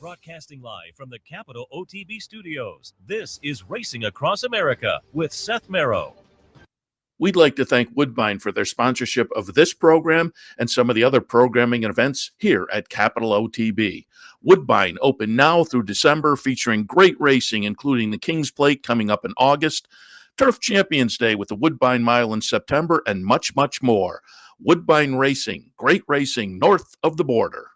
Broadcasting live from the Capital OTB studios, this is Racing Across America with Seth Merrow. We'd like to thank Woodbine for their sponsorship of this program and some of the other programming and events here at Capital OTB. Woodbine open now through December, featuring great racing, including the King's Plate coming up in August, Turf Champions Day with the Woodbine Mile in September, and much, much more. Woodbine Racing, great racing north of the border.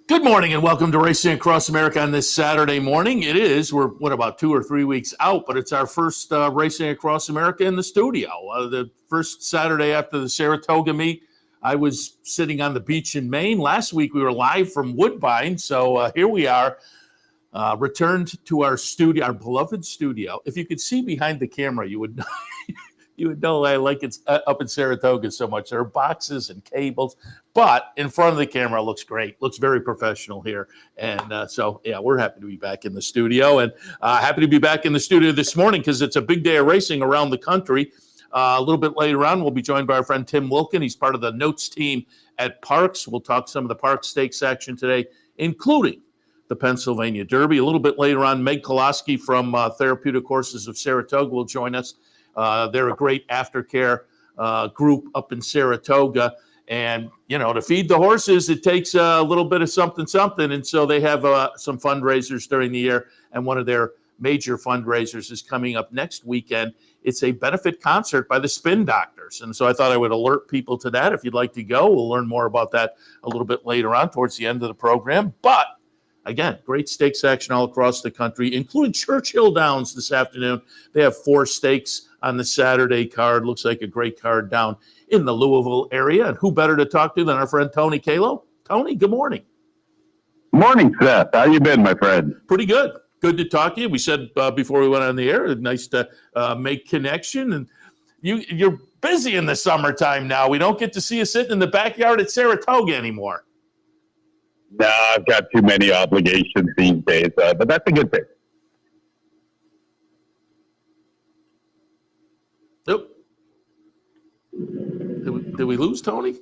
Good morning and welcome to Racing Across America on this Saturday morning. We're about 2 or 3 weeks out, but it's our first Racing Across America in the studio. The first Saturday after the Saratoga meet, I was sitting on the beach in Maine. Last week we were live from Woodbine, so here we are, returned to our studio, our beloved studio. If you could see behind the camera, you would know. You would know I like it up in Saratoga so much. There are boxes and cables, but in front of the camera, it looks great. Looks very professional here. And we're happy to be back in the studio. And happy to be back in the studio this morning because it's a big day of racing around the country. A little bit later on, we'll be joined by our friend Tim Wilkin. He's part of the notes team at PARX. We'll talk some of the PARX stakes action today, including the Pennsylvania Derby. A little bit later on, Meg Koloskie from Therapeutic Horses of Saratoga will join us. They're a great aftercare group up in Saratoga. And, to feed the horses, it takes a little bit of something. And so they have some fundraisers during the year. And one of their major fundraisers is coming up next weekend. It's a benefit concert by the Spin Doctors. And so I thought I would alert people to that. If you'd like to go, we'll learn more about that a little bit later on towards the end of the program. But again, great stakes action all across the country, including Churchill Downs this afternoon. They have 4 stakes on the Saturday card. Looks like a great card down in the Louisville area. And who better to talk to than our friend Tony Calo? Tony, good morning. Morning, Seth. How you been, my friend? Pretty good. Good to talk to you. We said before we went on the air, nice to make connection. And you're busy in the summertime now. We don't get to see you sitting in the backyard at Saratoga anymore. No, I've got too many obligations these days, but that's a good thing. Nope. Did we lose Tony?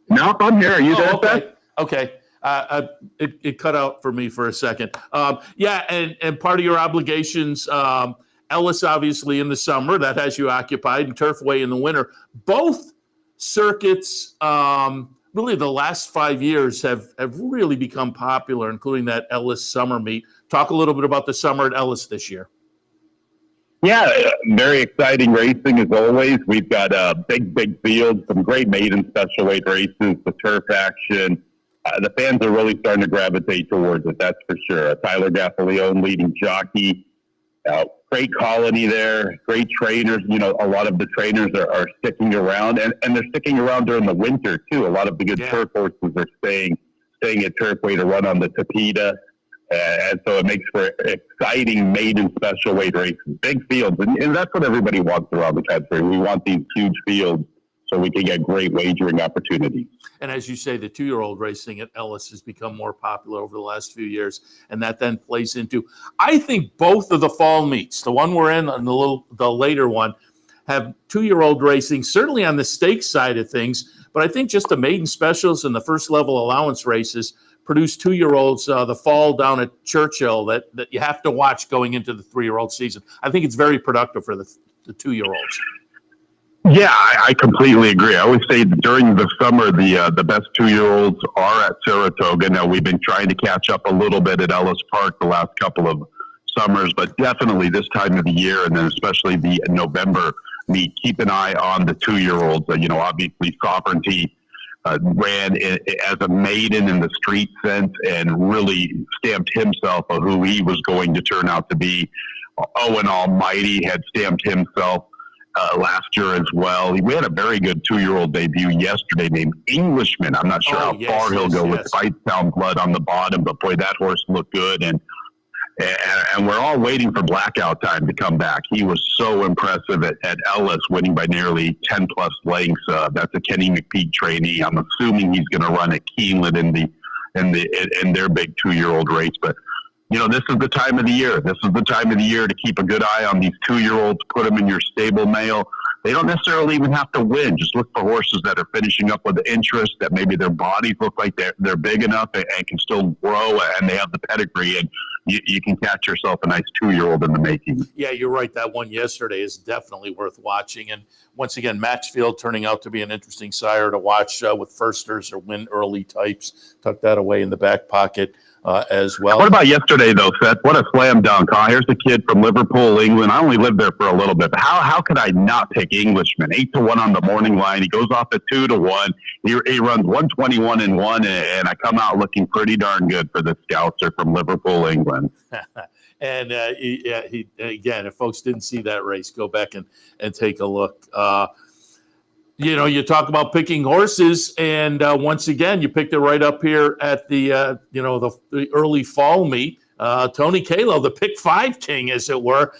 Nope, I'm here. Are you there, okay. Seth? Okay. It cut out for me for a second. And part of your obligations, Ellis obviously in the summer, that has you occupied, and Turfway in the winter. Both circuits, really the last 5 years have really become popular, including that Ellis summer meet. Talk a little bit about the summer at Ellis this year. Yeah, very exciting racing as always. We've got a big field, some great maiden special weight races, the turf action. The fans are really starting to gravitate towards it, that's for sure. Tyler Gaffalione leading jockey. Great colony there, great trainers. A lot of the trainers are sticking around, and they're sticking around during the winter, too. A lot of the good turf horses are staying at Turfway to run on the Tapeta. And so it makes for exciting maiden special weight races, big fields. And that's what everybody wants around the country. We want these huge fields so we can get great wagering opportunities. And as you say, the 2-year-old racing at Ellis has become more popular over the last few years. And that then plays into, I think both of the fall meets, the one we're in and the later one, have 2-year-old racing, certainly on the stakes side of things. But I think just the maiden specials and the first level allowance races produce 2-year-olds the fall down at Churchill that you have to watch going into the 3-year-old season. I think it's very productive for the 2-year-olds. Yeah, I completely agree. I always say during the summer, the best 2-year-olds are at Saratoga. Now, we've been trying to catch up a little bit at Ellis Park the last couple of summers, but definitely this time of the year, and then especially the November meet, keep an eye on the 2-year-olds. Obviously, Sovereignty ran as a maiden in the street sense and really stamped himself of who he was going to turn out to be. Owen Almighty had stamped himself last year as well. We had a very good 2-year-old debut yesterday named Englishman. I'm not sure how far he'll go with Fightstown Blood on the bottom, but boy, that horse looked good. And we're all waiting for Blackout Time to come back. He was so impressive at Ellis, winning by nearly 10-plus lengths. That's a Kenny McPeak trainee. I'm assuming he's going to run at Keeneland in their big 2-year-old race. But this is the time of the year. This is the time of the year to keep a good eye on these 2-year-olds, put them in your stable mail. they don't necessarily even have to win. Just look for horses that are finishing up with interest, that maybe their bodies look like they're big enough and can still grow, and they have the pedigree, and you can catch yourself a nice 2-year-old in the making. Yeah, you're right. That one yesterday is definitely worth watching. And once again, Matchfield turning out to be an interesting sire to watch with firsters or win early types. Tuck that away in the back pocket as well. What about yesterday, though, Seth? What a slam dunk. Here's a kid from Liverpool, England. I only lived there for a little bit, but how could I not pick Englishman? 8-1 on the morning line. He goes off at 2-1. He runs 121-1, and I come out looking pretty darn good for the Scoutser from Liverpool, England. And he again, if folks didn't see that race, go back and take a look. You talk about picking horses, and once again, you picked it right up here at the the early fall meet. Tony Calo, the pick 5 king, as it were,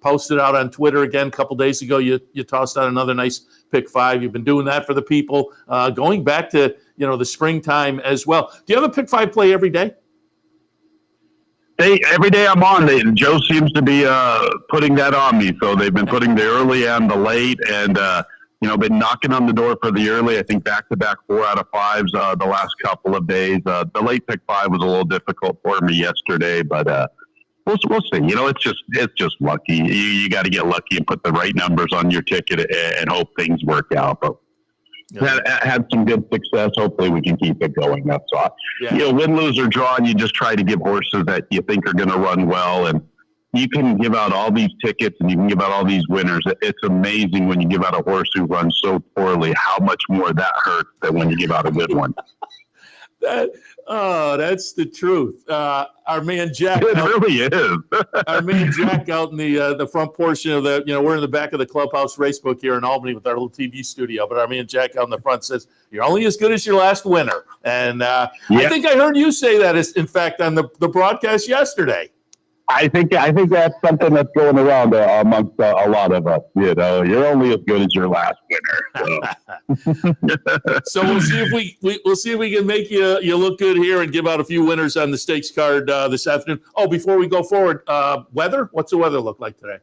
posted out on Twitter again a couple days ago. You tossed out another nice pick 5. You've been doing that for the people going back to the springtime as well. Do you have a pick 5 play every day? Every day I'm on, Joe seems to be putting that on me. So they've been putting the early and the late, and been knocking on the door for the early. I think back-to-back 4 out of 5s the last couple of days. The late pick 5 was a little difficult for me yesterday, but we'll see. It's just lucky. You got to get lucky and put the right numbers on your ticket and hope things work out. But had some good success. Hopefully we can keep it going. That's all. Win, lose, or draw, and you just try to give horses that you think are going to run well. And you can give out all these tickets and you can give out all these winners. It's amazing when you give out a horse who runs so poorly, how much more that hurts than when you give out a good one. That's the truth. Our man Jack. It really is. Our man Jack out in the front portion of we're in the back of the clubhouse racebook here in Albany with our little TV studio. But our man Jack out in the front says, "You're only as good as your last winner." And I think I heard you say that, in fact, on the broadcast yesterday. I think that's something that's going around amongst a lot of us. You're only as good as your last winner. So we'll see if we can make you look good here and give out a few winners on the stakes card this afternoon. Oh, before we go forward, weather. What's the weather look like today?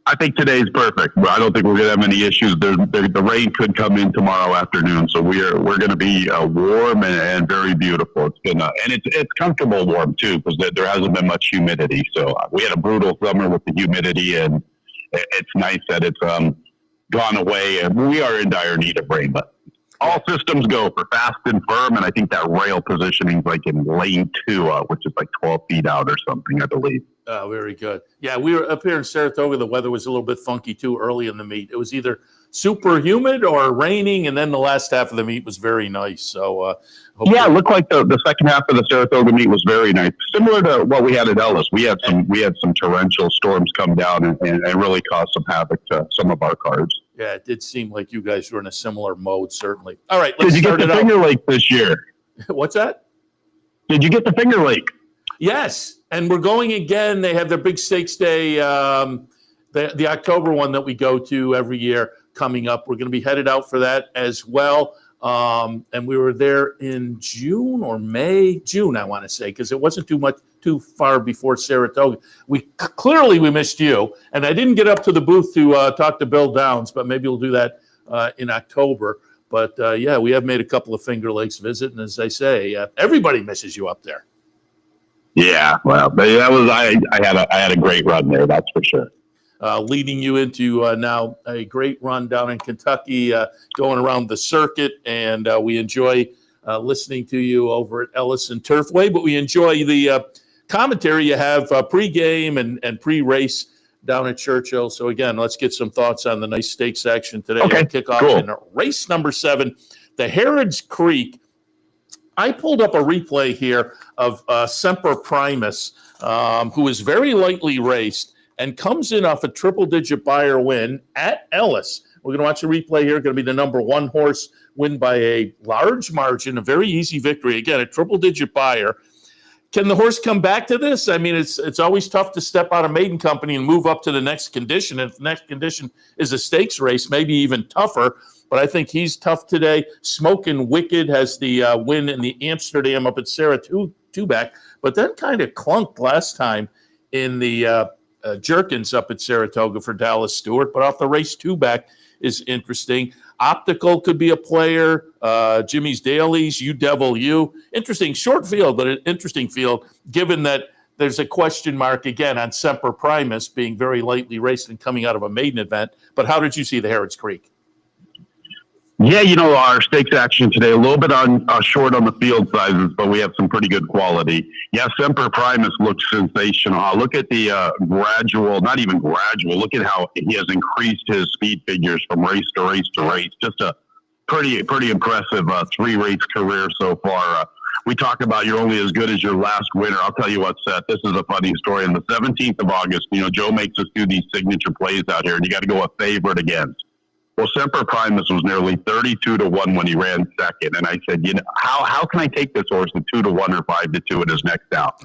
I think today's perfect. I don't think we're going to have any issues. The rain could come in tomorrow afternoon, so we're going to be warm and very beautiful. It's been and it's comfortable warm too, because there hasn't been much humidity. So we had a brutal summer with the humidity, and it's nice that it's gone away. And we are in dire need of rain, but all systems go for fast and firm. And I think that rail positioning is like in lane 2, which is like 12 feet out or something, I believe. Oh, very good. Yeah, we were up here in Saratoga. The weather was a little bit funky too early in the meet. It was either super humid or raining, and then the last half of the meet was very nice. So, it looked like the second half of the Saratoga meet was very nice, similar to what we had at Ellis. We had some torrential storms come down and really caused some havoc to some of our cards. Yeah, it did seem like you guys were in a similar mode, certainly. All right, let's start it out. Did you get the Finger Lake this year? What's that? Did you get the Finger Lake? Yes, and we're going again. They have their big stakes day, the October one that we go to every year coming up. We're going to be headed out for that as well. And we were there in June, I want to say, because it wasn't too far before Saratoga. We missed you, and I didn't get up to the booth to talk to Bill Downs, but maybe we'll do that in October. But we have made a couple of Finger Lakes visit, and as I say, everybody misses you up there. Yeah, well, that was I had a great run there, that's for sure. Leading you into now a great run down in Kentucky, going around the circuit, and we enjoy listening to you over at Ellis and Turfway, but we enjoy the commentary you have pre-game and pre-race down at Churchill. So again, let's get some thoughts on the nice stakes action today. Okay, kick off in race number 7, the Harrods Creek. I pulled up a replay here of Semper Primus, who is very lightly raced and comes in off a triple-digit buyer win at Ellis. We're going to watch a replay here. Going to be the number 1 horse, win by a large margin, a very easy victory. Again, a triple-digit buyer. Can the horse come back to this? I mean, it's always tough to step out of maiden company and move up to the next condition. If the next condition is a stakes race, maybe even tougher. But I think he's tough today. Smokin' Wicked has the win in the Amsterdam up at Saratoga, but then kind of clunked last time in the Jerkins up at Saratoga for Dallas Stewart, but off the race 2 back is interesting. Optical could be a player. Jimmy's Dailies, You Devil You. Interesting short field, but an interesting field given that there's a question mark again on Semper Primus being very lightly raced and coming out of a maiden event. But how did you see the Harrods Creek? Yeah, our stakes action today, a little bit on short on the field sizes, but we have some pretty good quality. Yeah, Semper Primus looks sensational. Look at the not even gradual, look at how he has increased his speed figures from race to race to race. Just a pretty impressive 3-race career so far. We talk about you're only as good as your last winner. I'll tell you what, Seth, this is a funny story. On the 17th of August, Joe makes us do these signature plays out here, and you got to go a favorite against. Well, Semper Primus was nearly 32-1 when he ran second. And I said, how can I take this horse at 2-1 or 5-2 in his next out?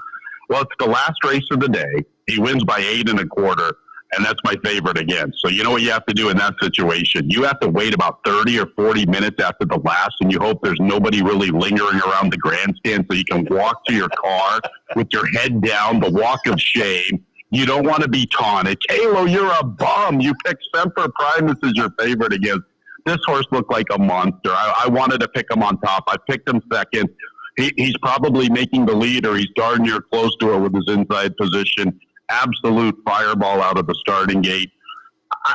Well, it's the last race of the day. He wins by 8 1/4, and that's my favorite again. So you know what you have to do in that situation? You have to wait about 30 or 40 minutes after the last, and you hope there's nobody really lingering around the grandstand so you can walk to your car with your head down, the walk of shame. You don't want to be taunted. Calo, you're a bum. You picked Semper Primus as your favorite against. This horse looked like a monster. I wanted to pick him on top. I picked him second. He's probably making the lead, or he's darn near close to it with his inside position. Absolute fireball out of the starting gate.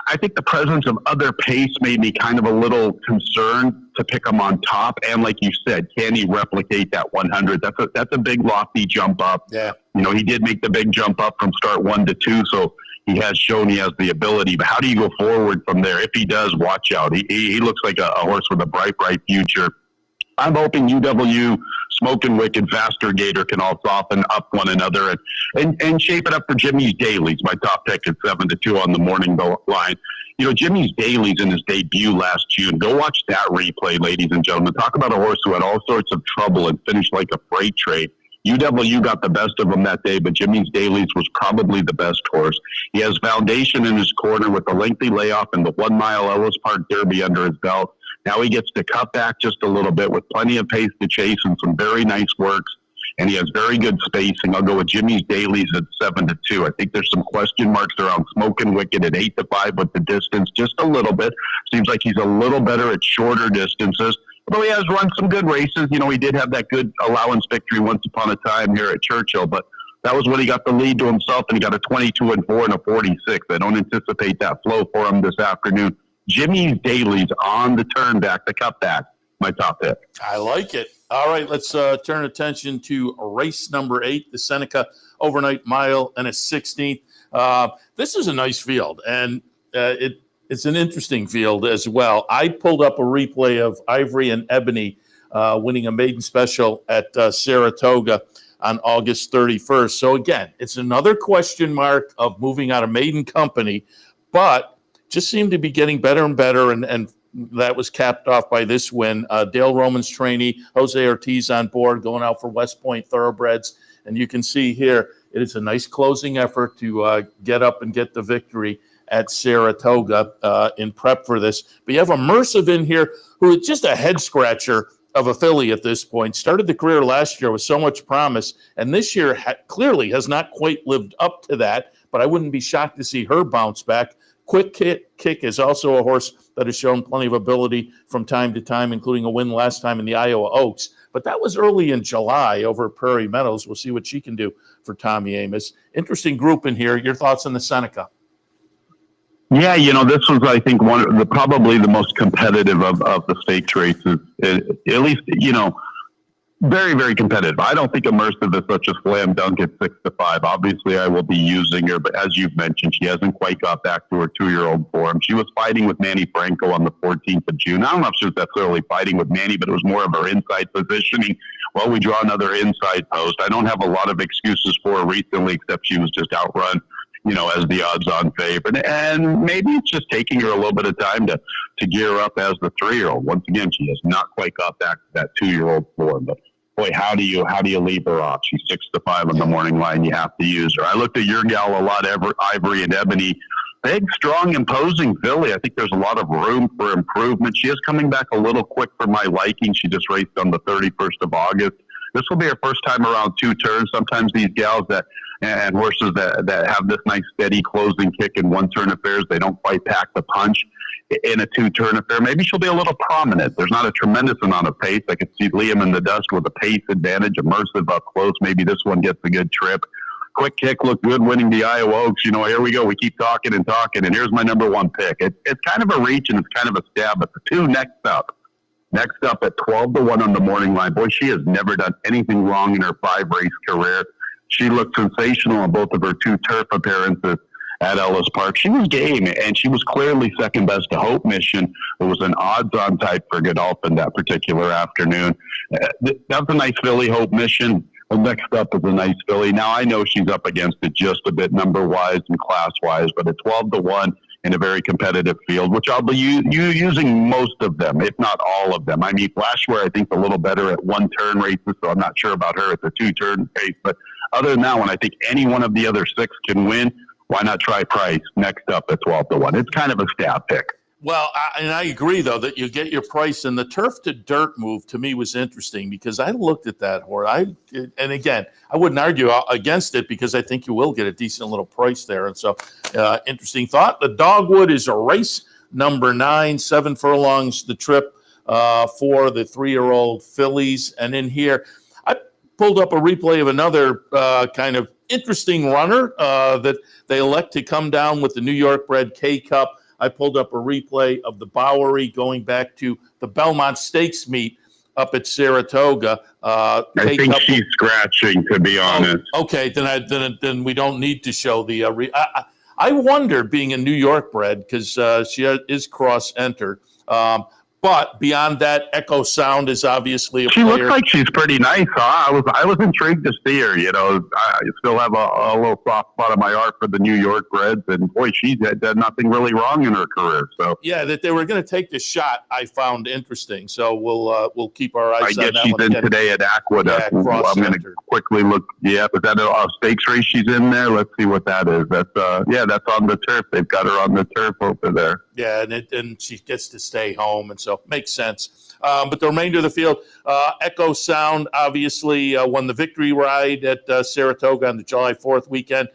I think the presence of other pace made me kind of a little concerned to pick him on top. And like you said, can he replicate that 100? That's a big lofty jump up. Yeah. He did make the big jump up from start 1 to 2. So he has shown he has the ability. But how do you go forward from there? If he does, watch out. He looks like a horse with a bright future. I'm hoping UW, Smoking Wicked, Faster Gator can all soften up one another and shape it up for Jimmy's Dailies. My top pick at 7-2 on the morning line. Jimmy's Dailies in his debut last June. Go watch that replay, ladies and gentlemen. Talk about a horse who had all sorts of trouble and finished like a freight train. UW got the best of him that day, but Jimmy's Dailies was probably the best horse. He has foundation in his corner with the lengthy layoff and the 1 mile Ellis Park Derby under his belt. Now he gets to cut back just a little bit with plenty of pace to chase and some very nice works. And he has very good spacing. I'll go with Jimmy's Dailies at 7-2. I think there's some question marks around Smoking Wicked at 8-5 with the distance just a little bit. Seems like he's a little better at shorter distances. Although he has run some good races. He did have that good allowance victory once upon a time here at Churchill. But that was when he got the lead to himself, and he got a 22-4 and a 46. I don't anticipate that flow for him this afternoon. Jimmy's Dailies on the turn back, the cut back, my top pick. I like it. All right, let's turn attention to race number 8, the Seneca Overnight Mile and a 16th. This is a nice field, and it's an interesting field as well. I pulled up a replay of Ivory and Ebony winning a maiden special at Saratoga on August 31st. So again, it's another question mark of moving out of maiden company, but just seemed to be getting better and better, and that was capped off by this win. Dale Roman's trainee, Jose Ortiz on board, going out for West Point Thoroughbreds. And you can see here, it is a nice closing effort to get up and get the victory at Saratoga in prep for this. But you have a Mercive in here who is just a head-scratcher of a filly at this point. Started the career last year with so much promise, and this year clearly has not quite lived up to that, but I wouldn't be shocked to see her bounce back. Quick Kick is also a horse that has shown plenty of ability from time to time, including a win last time in the Iowa Oaks. But that was early in July over at Prairie Meadows. We'll see what she can do for Tommy Amos. Interesting group in here. Your thoughts on the Seneca? Yeah, this was, I think, probably the most competitive of the stakes races. At least, very, very competitive. I don't think Immersive is such a slam dunk at 6-5. Obviously, I will be using her, but as you've mentioned, she hasn't quite got back to her 2-year-old form. She was fighting with Manny Franco on the 14th of June. I don't know if she was necessarily fighting with Manny, but it was more of her inside positioning. Well, we draw another inside post. I don't have a lot of excuses for her recently, except she was just outrun, as the odds-on favorite. And maybe it's just taking her a little bit of time to gear up as the 3-year-old. Once again, she has not quite got back to that 2-year-old form, but boy, how do you leave her off? She's 6-5 on the morning line. You have to use her. I looked at your gal a lot, Ivory and Ebony. Big, strong, imposing filly. I think there's a lot of room for improvement. She is coming back a little quick for my liking. She just raced on the 31st of August. This will be her first time around 2 turns. Sometimes these gals that and horses that have this nice steady closing kick in one-turn affairs. They don't quite pack the punch in a two-turn affair. Maybe she'll be a little prominent. There's not a tremendous amount of pace. I could see Liam in the dust with a pace advantage, immersive up close. Maybe this one gets a good trip. Quick kick looked good winning the Iowa Oaks. Here we go. We keep talking, and here's my number one pick. It's kind of a reach and it's kind of a stab, but the two next up at 12-1 on the morning line. Boy, she has never done anything wrong in her 5-race career. She looked sensational on both of her 2 turf appearances at Ellis Park. She was game, and she was clearly second best to Hope Mission. It was an odds-on type for Godolphin that particular afternoon. That was a nice filly, Hope Mission. Well, next up is a nice filly. Now, I know she's up against it just a bit number-wise and class-wise, but at 12-1 in a very competitive field, which I'll be using most of them, if not all of them. I mean, Flashware, I think, a little better at one-turn races, so I'm not sure about her at the 2-turn pace. But other than that one, I think any one of the other 6 can win. Why not try Price next up at 12-1? It's kind of a stab pick. Well, I agree, though, that you get your Price. And the turf to dirt move, to me, was interesting because I looked at that horse. And again, I wouldn't argue against it because I think you will get a decent little price there. And so, interesting thought. The Dogwood is a race number 9, 7 furlongs the trip for the 3-year-old fillies. And in here, I pulled up a replay of another kind of interesting runner that they elect to come down with the New York bred K-Cup. I pulled up a replay of the Bowery going back to the Belmont Stakes meet up at Saratoga. I think she's scratching, to be honest. Okay, then we don't need to show the. I wonder, being a New York bred, because she is cross-entered. But beyond that, Echo Sound is obviously a player. She looks like she's pretty nice, huh? I was intrigued to see her. I still have a little soft spot in my heart for the New York Reds, and boy, she's done nothing really wrong in her career. So yeah, that they were going to take the shot, I found interesting. So we'll keep our eyes on that. I guess she's in today at Aqueduct. I'm going to quickly look. Yeah, is that a stakes race she's in there? Let's see what that is. That's that's on the turf. They've got her on the turf over there. Yeah, and she gets to stay home, and so makes sense. But the remainder of the field, Echo Sound obviously won the victory ride at Saratoga on the July 4th weekend.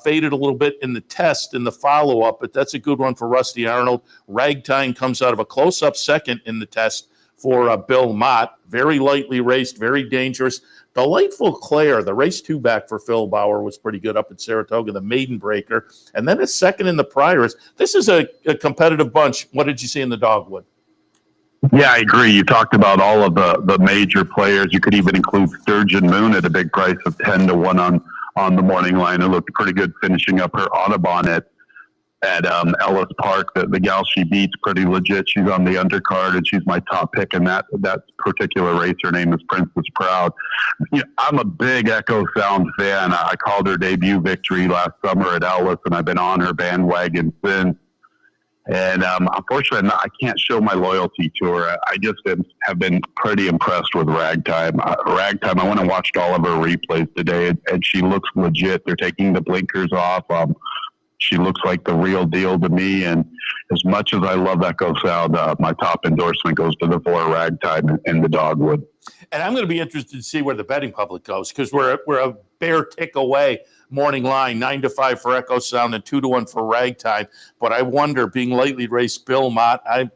Faded a little bit in the test in the follow-up, but that's a good one for Rusty Arnold. Ragtime comes out of a close-up second in the test for Bill Mott. Very lightly raced, very dangerous. Delightful Claire, the race 2 back for Phil Bauer, was pretty good up at Saratoga, the maiden breaker. And then a second in the Priors. This is a competitive bunch. What did you see in the Dogwood? Yeah, I agree. You talked about all of the major players. You could even include Sturgeon Moon at a big price of 10-1 on the morning line. It looked pretty good finishing up her Audubon at Ellis Park. The gal she beats pretty legit. She's on the undercard, and she's my top pick in that particular race. Her name is Princess Proud. I'm a big Echo Sound fan. I called her debut victory last summer at Ellis, and I've been on her bandwagon since. And unfortunately, I can't show my loyalty to her. I just have been pretty impressed with Ragtime. Ragtime, I went and watched all of her replays today, and she looks legit. They're taking the blinkers off. She looks like the real deal to me. And as much as I love Echo Sound, my top endorsement goes to the 4 Ragtime and the Dogwood. And I'm going to be interested to see where the betting public goes, because we're a bare tick away. Morning line, 9-5 for Echo Sound and 2-1 for Ragtime. But I wonder, being lately raced Bill Mott, I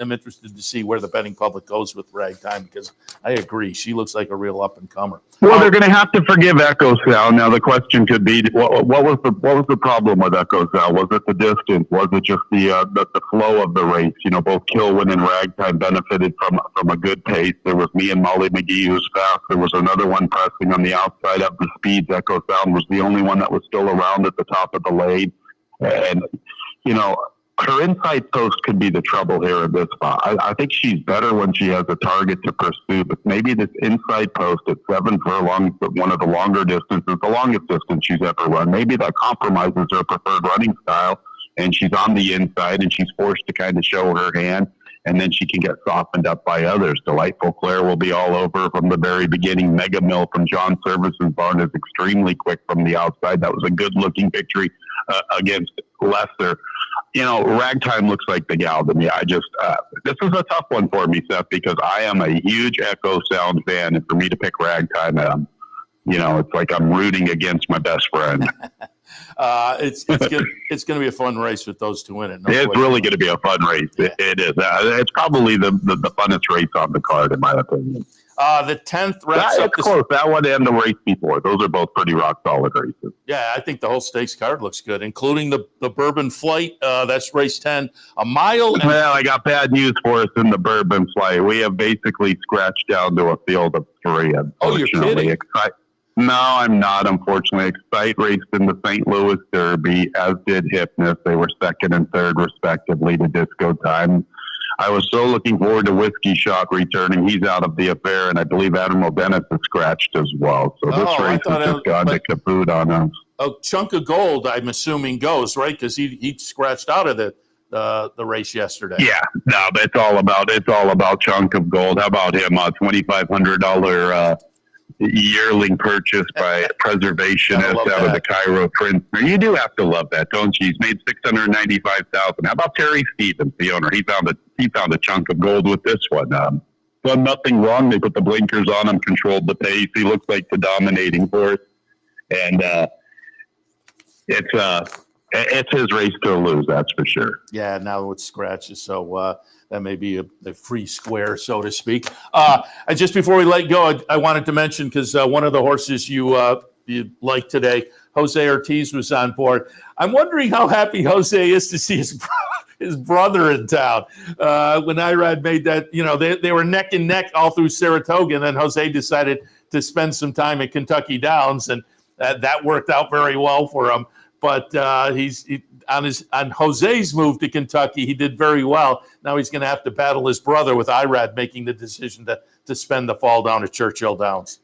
am interested to see where the betting public goes with Ragtime, because I agree. She looks like a real up-and-comer. Well, they're going to have to forgive Echo Sound. Now, the question could be, what was the problem with Echo Sound? Was it the distance? Was it just the flow of the race? Both Kilwin and Ragtime benefited from a good pace. There was me and Molly McGee, who's fast. There was another one pressing on the outside of the speeds. Echo Sound was the only one that was still around at the top of the lane. And, her inside post could be the trouble here in this spot. I think she's better when she has a target to pursue, but maybe this inside post at 7 furlongs, but one of the longer distances, the longest distance she's ever run, maybe that compromises her preferred running style, and she's on the inside, and she's forced to kind of show her hand, and then she can get softened up by others. Delightful Claire will be all over from the very beginning. Mega Mill from John Service's barn is extremely quick from the outside. That was a good-looking victory against Lesser. Ragtime looks like the gal to me. This is a tough one for me, Seth, because I am a huge Echo Sound fan, and for me to pick Ragtime, it's like I'm rooting against my best friend. It's gonna be a fun race with those two in it. It's really going to be a fun race. Yeah. It is. It's probably the funnest race on the card, in my opinion. The 10th wraps up. It's close. That one and the race before. Those are both pretty rock solid races. Yeah, I think the whole stakes card looks good, including the Bourbon Flight. That's race 10, a mile. Well, I got bad news for us in the Bourbon Flight. We have basically scratched down to a field of 3. Oh, you're kidding? No, I'm not, unfortunately. Excite raced in the St. Louis Derby, as did Hypnus. They were 2nd and 3rd, respectively, to Disco Time. I was so looking forward to Whiskey Shot returning. He's out of the affair, and I believe Admiral Dennis is scratched as well. So this race has just gone to kaput on us. A chunk of gold, I'm assuming, goes, right? Because he scratched out of the race yesterday. Yeah, no, but it's all about chunk of gold. How about him? $2,500 yearling purchase by Preservationist out of the Cairo Prince. You do have to love that, don't you? He's made $695,000. How about Terry Stevens, the owner? He found a chunk of gold with this one. Done nothing wrong. They put the blinkers on him, controlled the pace. He looks like the dominating horse, and it's his race to lose. That's for sure. Yeah, now it's scratches, so that may be a free square, so to speak. And just before we let go, I wanted to mention, because one of the horses you like today, Jose Ortiz, was on board. I'm wondering how happy Jose is to see his brother in town. When Irad made that, they were neck and neck all through Saratoga, and then Jose decided to spend some time at Kentucky Downs, and that worked out very well for him. But on Jose's move to Kentucky, he did very well. Now he's going to have to battle his brother, with Irad making the decision to spend the fall down at Churchill Downs.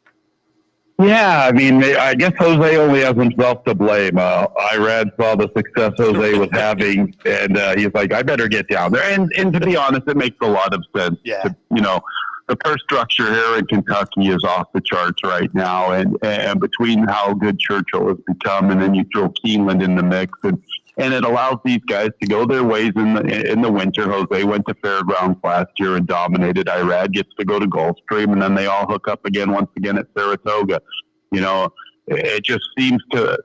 Yeah, I mean, I guess Jose only has himself to blame. Irad saw the success Jose was having, and he's like, I better get down there. And to be honest, it makes a lot of sense. Yeah. The purse structure here in Kentucky is off the charts right now, and between how good Churchill has become, and then you throw Keeneland in the mix, and it allows these guys to go their ways in the winter. Jose went to Fairgrounds last year and dominated. Irad gets to go to Gulfstream, and then they all hook up once again at Saratoga. It just seems to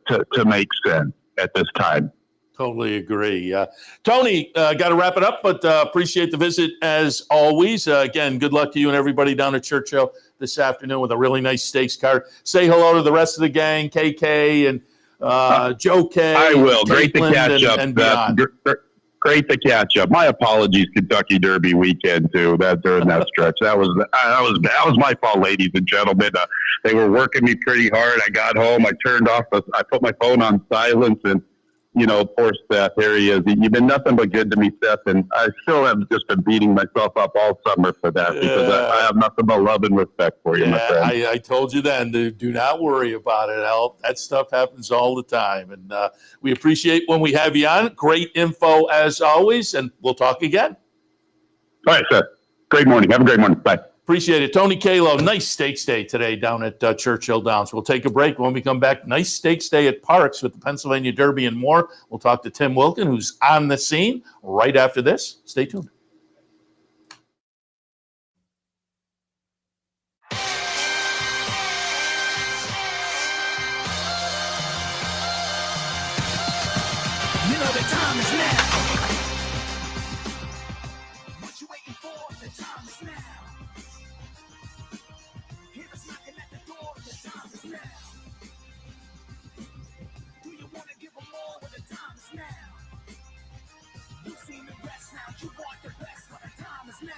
make sense at this time. Totally agree. Tony, got to wrap it up, but appreciate the visit as always. Again, good luck to you and everybody down at Churchill this afternoon with a really nice stakes card. Say hello to the rest of the gang, KK and Joe K. I will. Great to Caitlin catch up. and beyond. Great to catch up. My apologies, Kentucky Derby weekend too. During that stretch, that was my fault, ladies and gentlemen. They were working me pretty hard. I got home. I put my phone on silence, and poor Seth, here he is. You've been nothing but good to me, Seth, and I still have just been beating myself up all summer for that, because I have nothing but love and respect for you, my friend. I told you then, do not worry about it, Al. That stuff happens all the time, and we appreciate when we have you on. Great info as always, and we'll talk again. All right, Seth. Great morning. Have a great morning. Bye. Appreciate it. Tony Calo, nice stakes day today down at Churchill Downs. We'll take a break. When we come back, nice stakes day at PARX with the Pennsylvania Derby and more. We'll talk to Tim Wilkin, who's on the scene right after this. Stay tuned. The time is now. What you waiting for? The time is now. Hear us knocking at the door. The time is now. Do you want to give them more when the time is now? You've seen the best now. You want the best, but the time is now.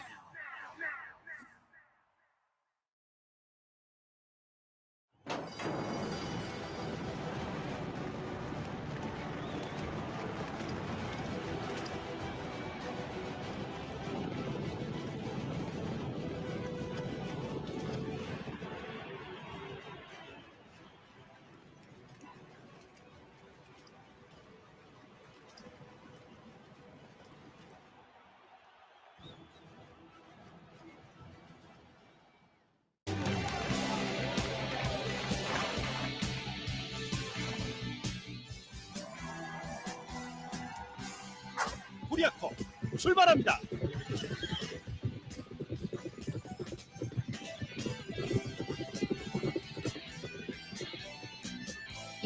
코리아컵 출발합니다.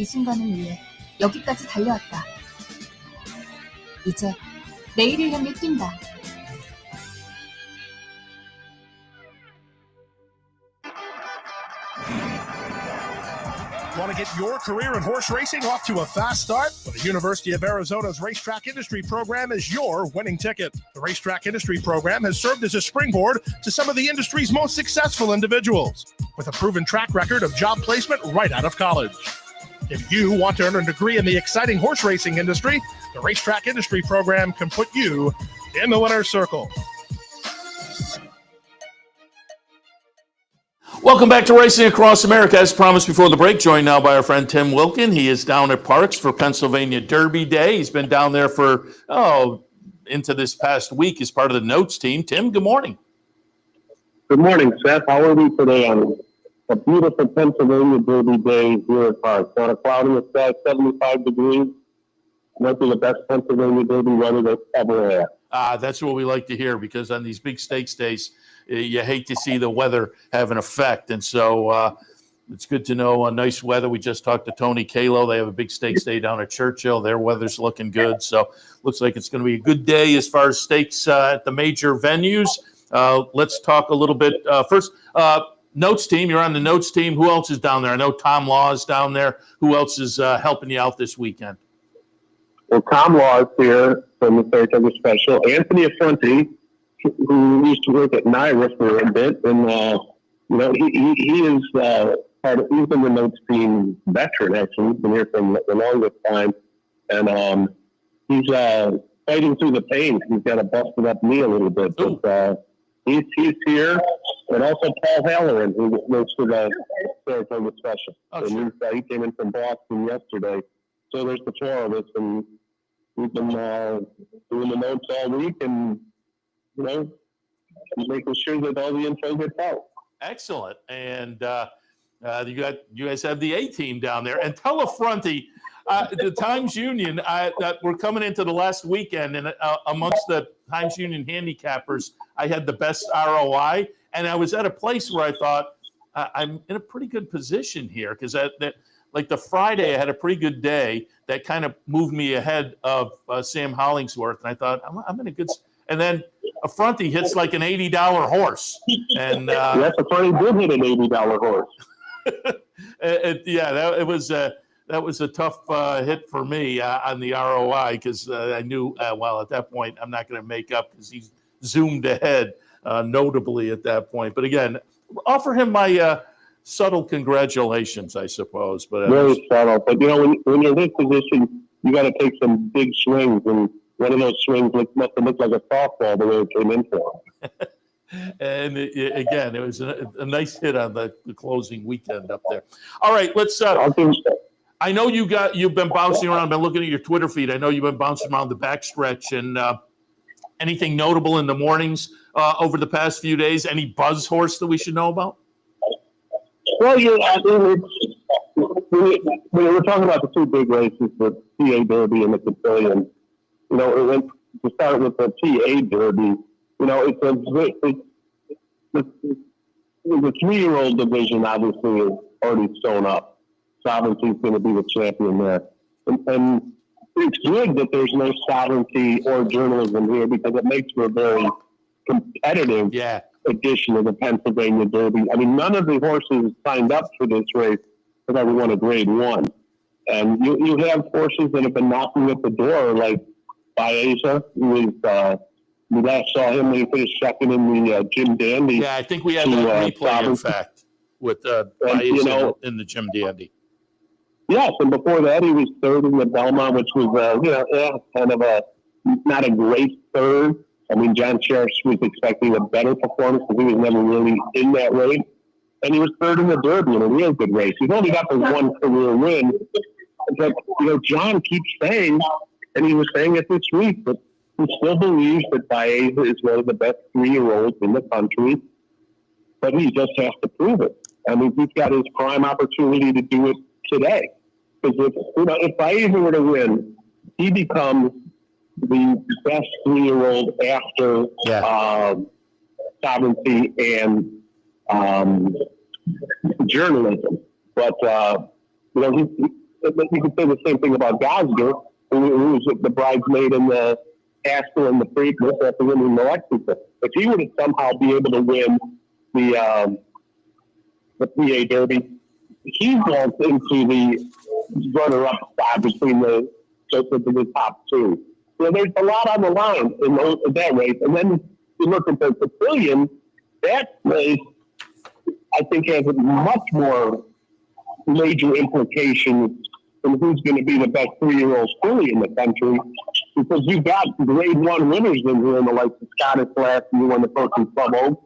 이 순간을 위해 여기까지 달려왔다. 이제 내일을 향해 뛴다. Want to get your career in horse racing off to a fast start? Well, the University of Arizona's Racetrack Industry Program is your winning ticket. The Racetrack Industry Program has served as a springboard to some of the industry's most successful individuals, with a proven track record of job placement right out of college. If you want to earn a degree in the exciting horse racing industry, the Racetrack Industry Program can put you in the winner's circle. Welcome back to Racing Across America. As promised before the break, joined now by our friend Tim Wilkin. He is down at PARX for Pennsylvania Derby Day. He's been down there for, into this past week as part of the Notes team. Tim, good morning. Good morning, Seth. How are we today on a beautiful Pennsylvania Derby day here at PARX? On a cloudy with 75 degrees. Might be the best Pennsylvania Derby weather that's ever had. That's what we like to hear, because on these big stakes days, you hate to see the weather have an effect. And so it's good to know nice weather. We just talked to Tony Calo. They have a big stakes day down at Churchill. Their weather's looking good. So looks like it's going to be a good day as far as stakes at the major venues. Let's talk a little bit. First, Notes team. You're on the Notes team. Who else is down there? I know Tom Law is down there. Who else is helping you out this weekend? Well, Tom Law is here from the Saratoga Special. Anthony Affronti, who used to work at Naira for a bit, and he is he's been the Notes team veteran. Actually, he's been here for the longest time, and he's fighting through the pain. He's got a busted up knee a little bit, but he's here, and also Paul Halloran, who works for the Saratoga Special. Oh, and sure. he came in from Boston yesterday. So there's the four of us, and we've been doing the Notes all week, and making sure that all the info gets out. Excellent. And you guys have the A team down there. And tell Affronti, the Times Union, that we're coming into the last weekend, and amongst the Times Union handicappers, I had the best ROI, and I was at a place where I thought I'm in a pretty good position here, because like the Friday, I had a pretty good day that kind of moved me ahead of Sam Hollingsworth, and I thought I'm in a good. And then Affronti hits like an $80 horse, and yes, Affronti did hit an $80 horse. That was a tough hit for me on the ROI, because I knew at that point I'm not going to make up, because he's zoomed ahead notably at that point. But again, offer him my subtle congratulations, I suppose. But very subtle. But when you're in this position, you got to take some big swings, and one of those swings must have looked like a softball the way it came in for him. And again, it was a nice hit on the closing weekend up there. All right, let's. I know you've been bouncing around. I've been looking at your Twitter feed. I know you've been bouncing around the backstretch. And anything notable in the mornings over the past few days? Any buzz horse that we should know about? Well, we're talking about the two big races, the PA Derby and the Cotillion. To start with the PA Derby, the 3-year-old division obviously is already sewn up. Sovereignty is going to be the champion there. And it's good that there's no Sovereignty or journalism here, because it makes for a very competitive edition of the Pennsylvania Derby. I mean, none of the horses signed up for this race have ever won a Grade 1. And you have horses that have been knocking at the door, like Baeza, who is, we last saw him when he finished second in the Jim Dandy. Yeah, I think we had that replay, in fact, with Baeza in the Jim Dandy. Yes, and before that, he was third in the Belmont, which was, kind of not a great third. I mean, John Sheriff was expecting a better performance, because he was never really in that race. And he was third in the Derby in a real good race. He's only got the one career win. But, John keeps saying, and he was saying it this week, but he still believes that Baeza is one of the best 3-year-olds in the country, but he just has to prove it. I mean, he's got his prime opportunity to do it today. Because if Baeza were to win, he becomes the best 3-year-old after Sovereignty and journalism. But you could say the same thing about Gosger, who was the bridesmaid in the Astor and the Preakness after winning the Lexington. If he were to somehow be able to win the PA Derby, he goes into the runner-up spot between the top two. So there's a lot on the line in that race. And then you look at the Cotillion, that race, I think, has a much more major implications in who's going to be the best 3-year-old filly in the country, because you've got Grade 1 winners in here, in the likes of Scottish last year won the Coaching Club Oaks,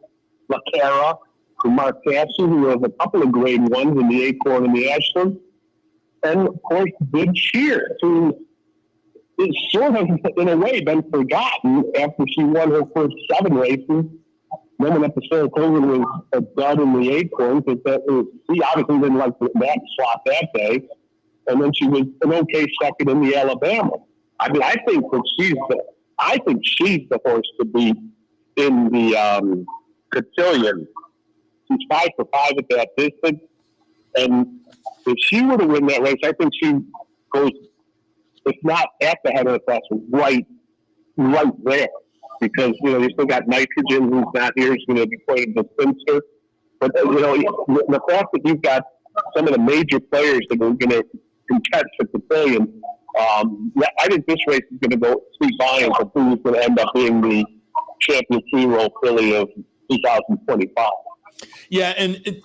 LaCara, and Mark Cassie, who has a couple of Grade 1s in the Acorn and the Ashland, and of course Good Cheer, who is sort of in a way been forgotten after she won her first 7 races. Then went up to Saratoga was a dud in the Acorn, because she obviously didn't like that slot that day. And then she was an okay second in the Alabama. I mean, I think she's the horse to beat in the Cotillion. She's 5 for 5 at that distance. And if she were to win that race, I think she goes, if not at the head of the class, right there. Because, you still got Nitrogen, who's not here, is going to be playing the spinster. But, the fact that you've got some of the major players that are going to contest the Cotillion, I think this race is going to go speak volumes of who's going to end up being the champion 3-year-old filly of 2025. Yeah, and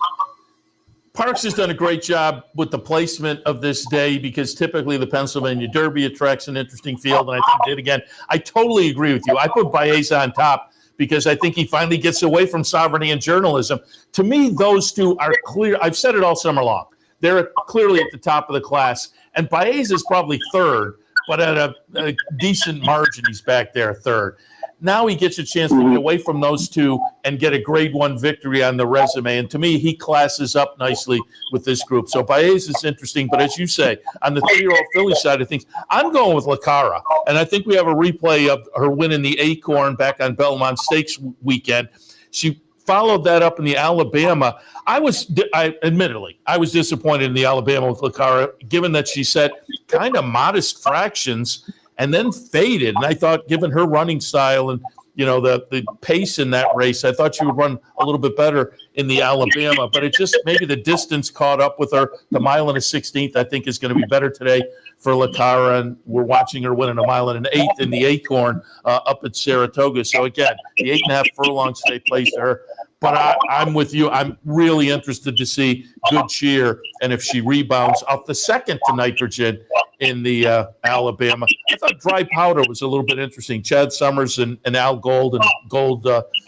PARX has done a great job with the placement of this day, because typically the Pennsylvania Derby attracts an interesting field, and I think did again. I totally agree with you. I put Baeza on top because I think he finally gets away from sovereignty and journalism. To me, those two are clear. I've said it all summer long. They're clearly at the top of the class, and Baeza is probably third, but at a decent margin, he's back there third. Now he gets a chance to get away from those two and get a Grade 1 victory on the resume. And to me, he classes up nicely with this group. So Baeza is interesting. But as you say, on the 3-year-old filly side of things, I'm going with LaCara. And I think we have a replay of her win in the Acorn back on Belmont Stakes weekend. She followed that up in the Alabama. I was disappointed in the Alabama with LaCara, given that she set kind of modest fractions and then faded. And I thought, given her running style and, the pace in that race, I thought she would run a little bit better in the Alabama. But it just, maybe the distance caught up with her. The 1 1/16, I think, is going to be better today for LaCara. And we're watching her winning 1 1/8 in the Acorn up at Saratoga. So, again, the 8.5 furlongs today plays to her. But I'm with you. I'm really interested to see Good Cheer, and if she rebounds off the second to Nitrogen in the Alabama. I thought Dry Powder was a little bit interesting. Chad Summers and Al Gold and Gold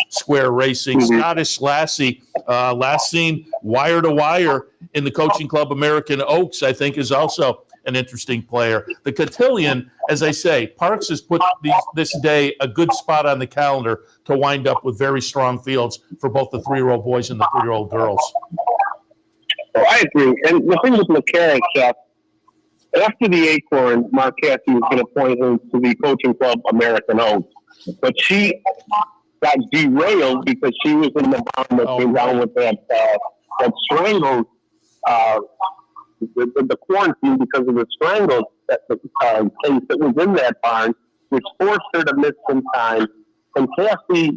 Square Racing. Scottish Lassie, last seen wire to wire in the Coaching Club American Oaks, I think, is also an interesting player. The Cotillion, as I say, PARX has put this day a good spot on the calendar to wind up with very strong fields for both the 3-year-old boys and the 3-year-old girls. Oh, I agree. And the thing with LaCara, Seth, after the Acorn, Mark Cassie was going to point her to the Coaching Club American Oaks. But she got derailed because she was in the barn that came down with that strangled the quarantine because of the strangled case that was in that barn, which forced her to miss some time. And Cassie,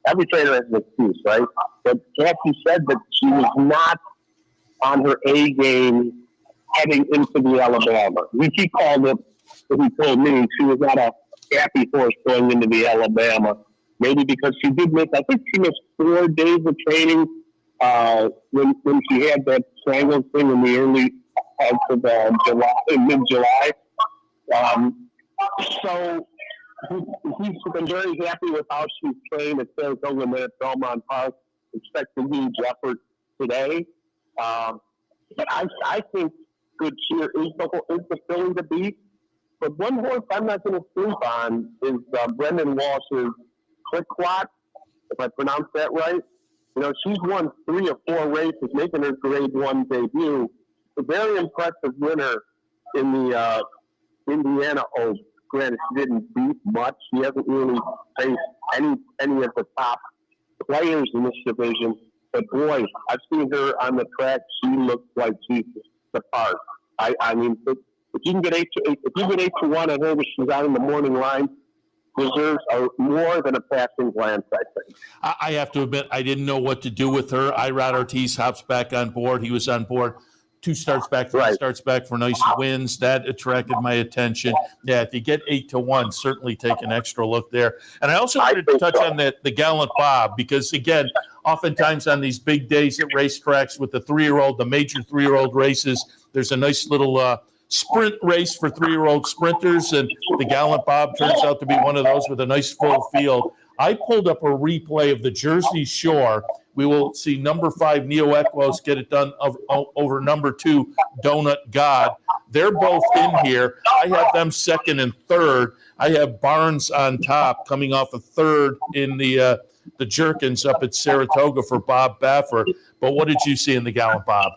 every trainer has an excuse, right? But Cassie said that she was not on her A game heading into the Alabama. He called it, he told me, she was not a happy horse going into the Alabama. Maybe because she did miss, I think she missed 4 days of training when she had that strangled thing in the early parts of mid-July. So he's been very happy with how she's trained at Saratoga and at Belmont Park. Expect a huge effort today. But I think Good Cheer is the filly to beat. But one horse I'm not going to sleep on is Brendan Walsh's Click Clock, if I pronounce that right. She's won 3 or 4 races, making her Grade 1 debut. A very impressive winner in the Indiana Oaks. Granted, she didn't beat much. She hasn't really faced any of the top players in this division. But boy, I've seen her on the track. She looks like she's the part. I mean, if you can get 8-1 on her, which she's out in the morning line, deserves more than a passing glance, I think. I have to admit, I didn't know what to do with her. Irad Ortiz hops back on board. He was on board 2 starts back, 3 starts back for nice wins. That attracted my attention. Yeah, if you get 8-1, certainly take an extra look there. And I also wanted to touch on the Gallant Bob, because, again, oftentimes on these big days at racetracks with the 3-year-old, the major 3-year-old races, there's a nice little sprint race for 3-year-old sprinters, and the Gallant Bob turns out to be one of those with a nice full field. I pulled up a replay of the Jersey Shore. We will see number 5, Neo Equos, get it done over number 2, Donut God. They're both in here. I have them second and third. I have Barnes on top, coming off a third in the Jerkins up at Saratoga for Bob Baffert. But what did you see in the Gallant Bob?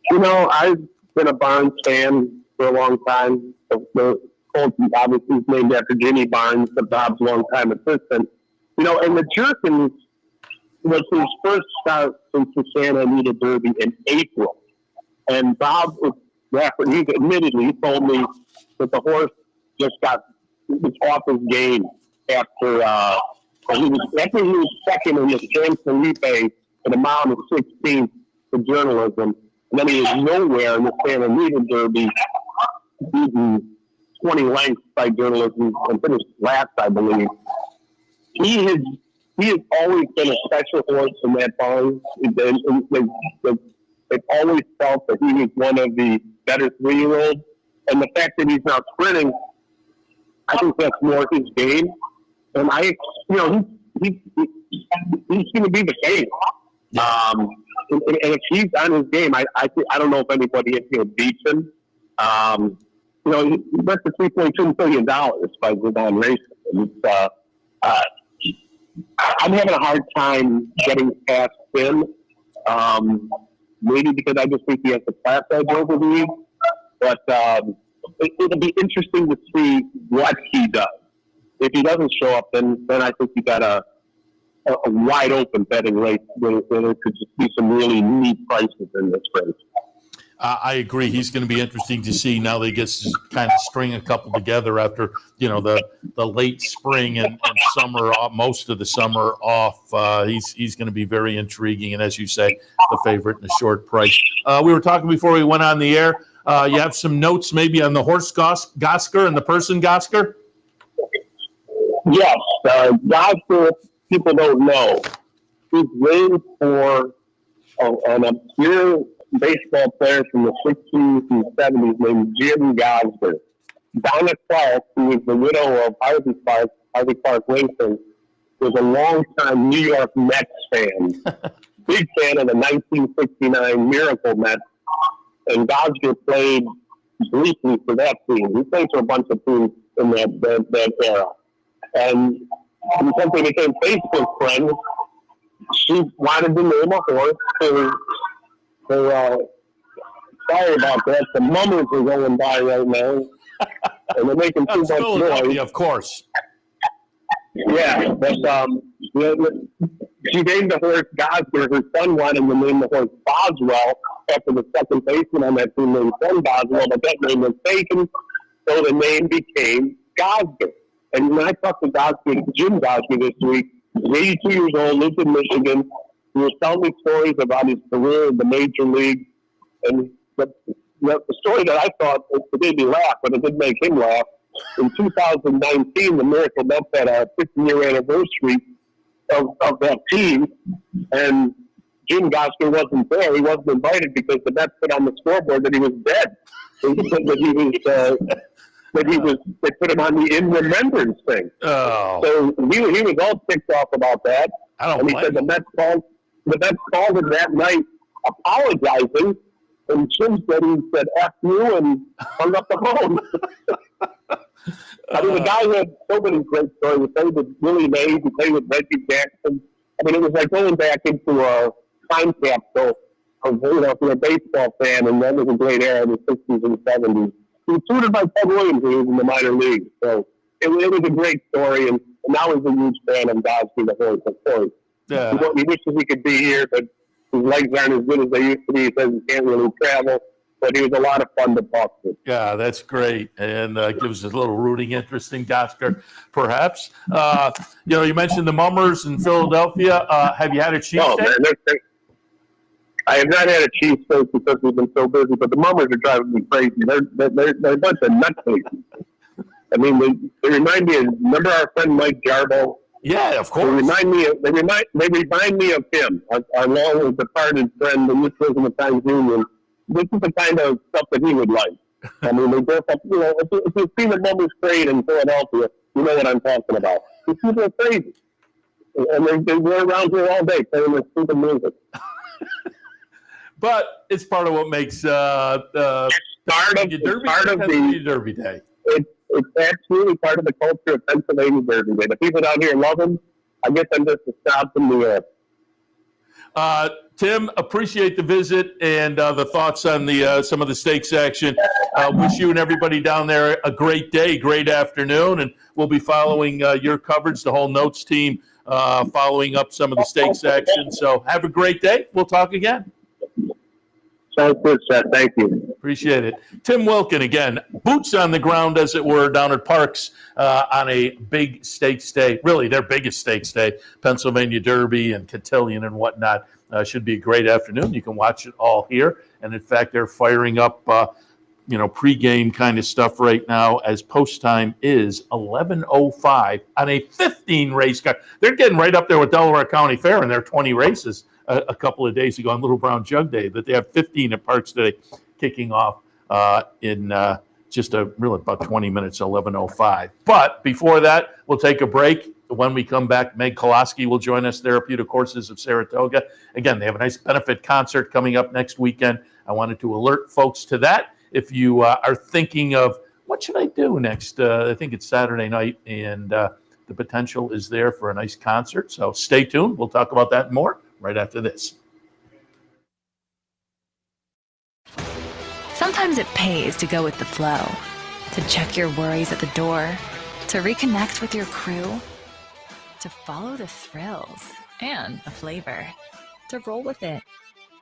You know, I've been a Barnes fan for a long time. The Colts obviously is named after Jimmy Barnes, the Bob's longtime assistant. You know, and the Jerkins was his first start since the Santa Anita Derby in April. And Bob was he admittedly told me that the horse just was off his game after he was second in the San Felipe at a mile and 16th for journalism. And then he was nowhere in the Santa Anita Derby, beaten 20 lengths by journalism and finished last, I believe. He has always been a special horse in that barn. They've always felt that he was one of the better 3-year-olds. And the fact that he's now sprinting, I think that's more his game. And he's going to be the same. And if he's on his game, I don't know if anybody beats him. He went for $3.2 million by Zidane Racing. I'm having a hard time getting past him. Maybe because I just think he has the class edge over me. But it'll be interesting to see what he does. If he doesn't show up, then I think you got a wide open betting race where there could just be some really neat prices in this race. I agree. He's going to be interesting to see now that he gets to kind of string a couple together after, the late spring and summer, most of the summer off. He's going to be very intriguing. And as you say, the favorite in a short price. We were talking before we went on the air. You have some notes maybe on the horse Gosker and the person Gosker? Yes. Gosker, people don't know. He's named for an obscure baseball player from the 60s and 70s named Jim Gosder. Donna Clark, who was the widow of Harvey Clark Winston, was a longtime New York Mets fan. Big fan of the 1969 Miracle Mets. And Gosder played briefly for that team. He played for a bunch of teams in that era. And because they became Facebook friends, she wanted to name a horse sorry about that. The mummers are going by right now. And they're making too much noise. Of course. Yeah, but she named the horse Gosder. Her son wanted to name the horse Boswell after the second baseman on that team named Son Boswell, but that name was taken, so the name became Gosder. And when I talked to Jim Gosder this week, he's 82 years old, lives in Michigan. He was telling me stories about his career in the major league. And the story that I thought, it made me laugh, but it didn't make him laugh. In 2019, the Miracle Mets had a 50-year anniversary of that team. And Jim Gosder wasn't there. He wasn't invited because the Mets put on the scoreboard that he was dead. They said that they put him on the in remembrance thing. Oh. So he was all ticked off about that. And he said the Mets called him that night apologizing, and Jim said he said F you and hung up the phone. I mean, the guy had so many great stories. He played with Willie Mays, he played with Reggie Jackson. I mean, it was like going back into a time capsule of, if you're a baseball fan, and that was a great era in the 60s and 70s. He was tutored by Ted Williams when he was in the minor leagues. So it was a great story, and now he's a huge fan of Gosder the horse, of course. Yeah. He wishes he could be here, but his legs aren't as good as they used to be. He says he can't really travel. but he was a lot of fun to talk to. Yeah, that's great, and gives us a little rooting interest in Oscar, perhaps. You mentioned the Mummers in Philadelphia. Have you had a cheesesteak? Oh, man, I have not had a cheesesteak because we've been so busy, but the Mummers are driving me crazy. They're a bunch of nutcases. I mean, they remind me of, remember our friend Mike Jarbo? Yeah, of course. They remind me of him, our long departed friend who used to live in the Times Union. This is the kind of stuff that he would like. I mean, they both have, if you've seen the Mummers trade in Philadelphia, you know what I'm talking about. These people are crazy. And they were around here all day playing their stupid music. But it's part of what makes part of the Derby Day. It's absolutely part of the culture of Pennsylvania Derby Day. The people down here love them. I guess I'm just a snob from New York. Tim, appreciate the visit and the thoughts on the some of the stakes action. Wish you and everybody down there a great day, great afternoon, and we'll be following your coverage, the whole Notes team, following up some of the stakes action. So have a great day. We'll talk again. Sounds good, Seth. Thank you. Appreciate it. Tim Wilkin, again, boots on the ground, as it were, down at PARX on a big stakes day. Really, their biggest stakes day, Pennsylvania Derby and Cotillion and whatnot. Should be a great afternoon. You can watch it all here. And, in fact, they're firing up, pregame kind of stuff right now as post time is 11:05 on a 15-race car. They're getting right up there with Delaware County Fair and their 20 races a couple of days ago on Little Brown Jug Day, that they have 15 at PARX today, kicking off in just about 20 minutes, 11:05. But before that, we'll take a break. When we come back, Meg Koloskie will join us, Therapeutic Horses of Saratoga. Again, they have a nice benefit concert coming up next weekend. I wanted to alert folks to that. If you are thinking of, what should I do next? I think it's Saturday night, and the potential is there for a nice concert. So stay tuned. We'll talk about that more right after this. Sometimes it pays to go with the flow, to check your worries at the door, to reconnect with your crew, to follow the thrills and the flavor, to roll with it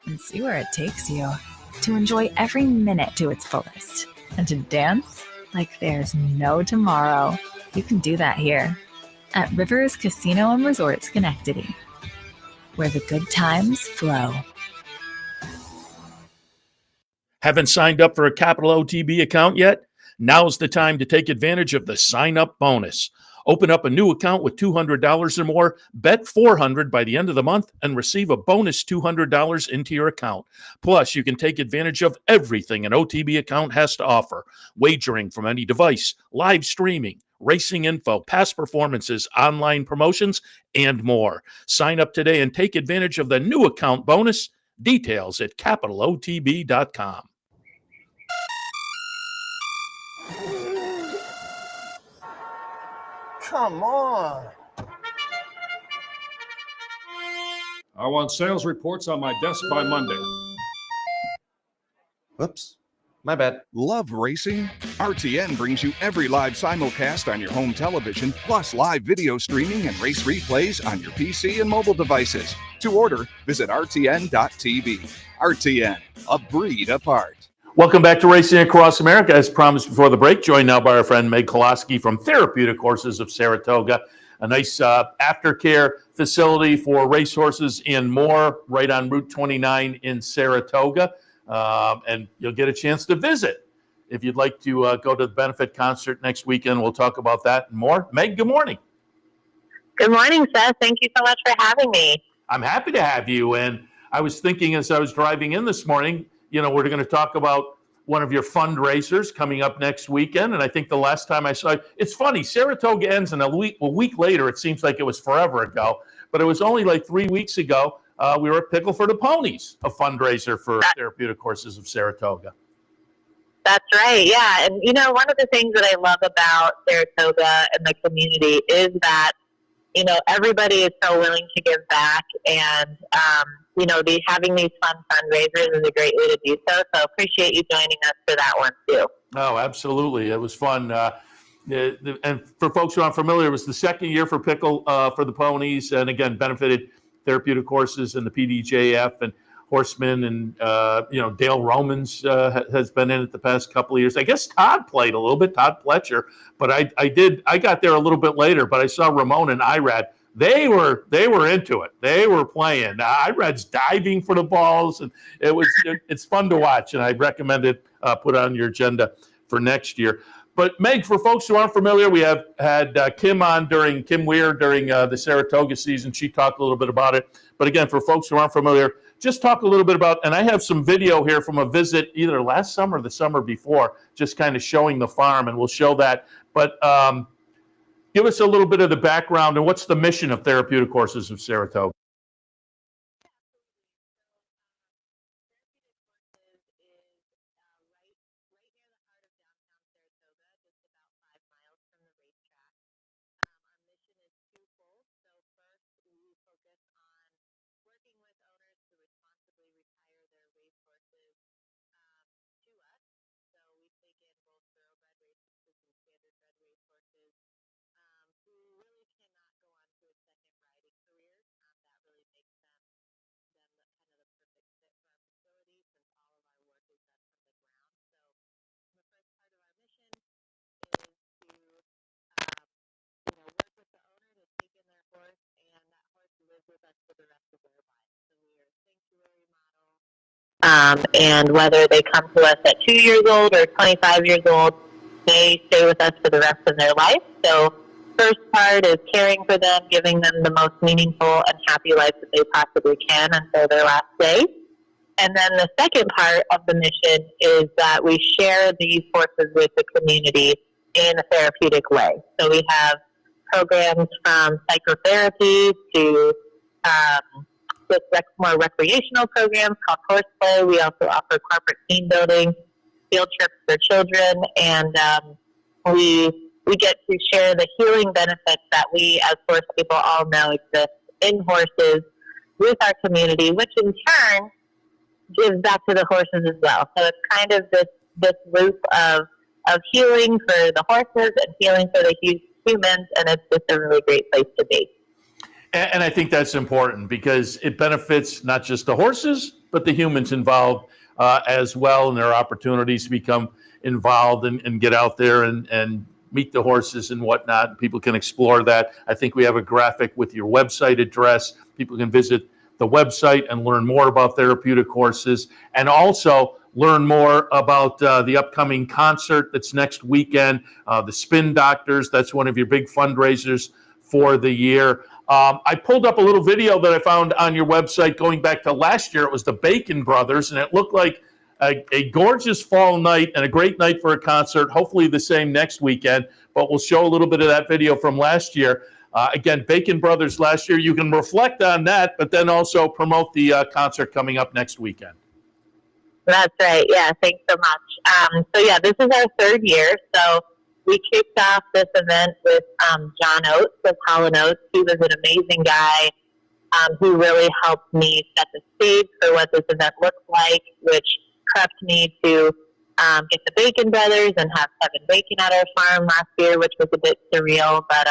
and see where it takes you, to enjoy every minute to its fullest, and to dance like there's no tomorrow. You can do that here at Rivers Casino and Resort Schenectady, where the good times flow. Haven't signed up for a Capital OTB account yet? Now's the time to take advantage of the sign-up bonus. Open up a new account with $200 or more, bet $400 by the end of the month, and receive a bonus $200 into your account. Plus, you can take advantage of everything an OTB account has to offer: wagering from any device, live streaming, racing info, past performances, online promotions, and more. Sign up today and take advantage of the new account bonus. Details at capitalotb.com. Come on. I want sales reports on my desk by Monday. Whoops. My bad. Love racing? RTN brings you every live simulcast on your home television, plus live video streaming and race replays on your PC and mobile devices. To order, visit rtn.tv. RTN, a breed apart. Welcome back to Racing Across America. As promised before the break, joined now by our friend Meg Koloskie from Therapeutic Horses of Saratoga, a nice aftercare facility for racehorses and more right on Route 29 in Saratoga. And you'll get a chance to visit if you'd like to go to the benefit concert next weekend. We'll talk about that and more. Meg, good morning. Good morning, Seth. Thank you so much for having me. I'm happy to have you. And I was thinking as I was driving in this morning, we're going to talk about one of your fundraisers coming up next weekend. And I think the last time I saw it, it's funny, Saratoga ends, and a week later, it seems like it was forever ago, but it was only like 3 weeks ago. We were at Pickle for the Ponies, a fundraiser for Therapeutic Horses of Saratoga. That's right. Yeah. And, one of the things that I love about Saratoga and the community is that, everybody is so willing to give back, and, having these fun fundraisers is a great way to do so. So appreciate you joining us for that one too. Oh, absolutely. It was fun. And for folks who aren't familiar, it was the second year for Pickle for the Ponies, and again, benefited Therapeutic Horses and the PDJF. And horsemen, and Dale Romans has been in it the past couple of years. I guess Todd played a little bit, Todd Pletcher, but I got there a little bit later. But I saw Ramon and Irad. They were into it. They were playing. Irad's diving for the balls, and it's fun to watch. And I recommend it. Put on your agenda for next year. But Meg, for folks who aren't familiar, we have had Kim Weir during the Saratoga season. She talked a little bit about it. But again, for folks who aren't familiar, just talk a little bit about, and I have some video here from a visit either last summer or the summer before, just kind of showing the farm, and we'll show that. But give us a little bit of the background and what's the mission of Therapeutic Horses of Saratoga? And whether they come to us at 2 years old or 25 years old, they stay with us for the rest of their life. So first part is caring for them, giving them the most meaningful and happy life that they possibly can until their last day. And then the second part of the mission is that we share these horses with the community in a therapeutic way. So we have programs from psychotherapy to more recreational programs called horseplay. We also offer corporate team building, field trips for children, and we get to share the healing benefits that we as horse people all know exist in horses with our community, which in turn gives back to the horses as well. So it's kind of this loop of healing for the horses and healing for the humans, and it's just a really great place to be. And I think that's important because it benefits not just the horses, but the humans involved as well, and their opportunities to become involved and get out there and meet the horses and whatnot. People can explore that. I think we have a graphic with your website address. People can visit the website and learn more about Therapeutic Horses, and also learn more about the upcoming concert that's next weekend, the Spin Doctors. That's one of your big fundraisers for the year. I pulled up a little video that I found on your website going back to last year. It was the Bacon Brothers, and it looked like a gorgeous fall night and a great night for a concert, hopefully the same next weekend, but we'll show a little bit of that video from last year. Again, Bacon Brothers last year. You can reflect on that, but then also promote the concert coming up next weekend. That's right. Yeah, thanks so much. This is our third year, so we kicked off this event with John Oates of Holland Oates. He was an amazing guy who really helped me set the stage for what this event looks like, which prepped me to get the Bacon Brothers and have Kevin Bacon at our farm last year, which was a bit surreal. But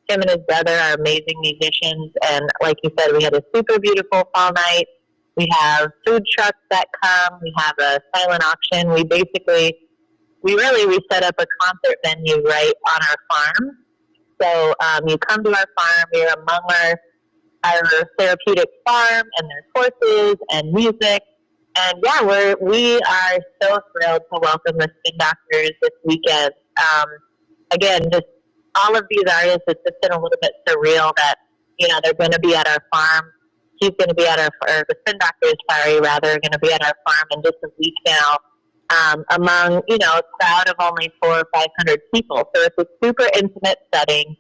him and his brother are amazing musicians, and like you said, we had a super beautiful fall night. We have food trucks that come. We have a silent auction. We set up a concert venue right on our farm. So you come to our farm, you're among our therapeutic farm, and there's horses and music. And yeah, we are so thrilled to welcome the Spin Doctors this weekend. Again, just all of these artists, it's just been a little bit surreal that, they're going to be at our farm. He's going to be at the Spin Doctors, are going to be at our farm in just a week now. Among, a crowd of only 400 or 500 people. So it's a super intimate setting.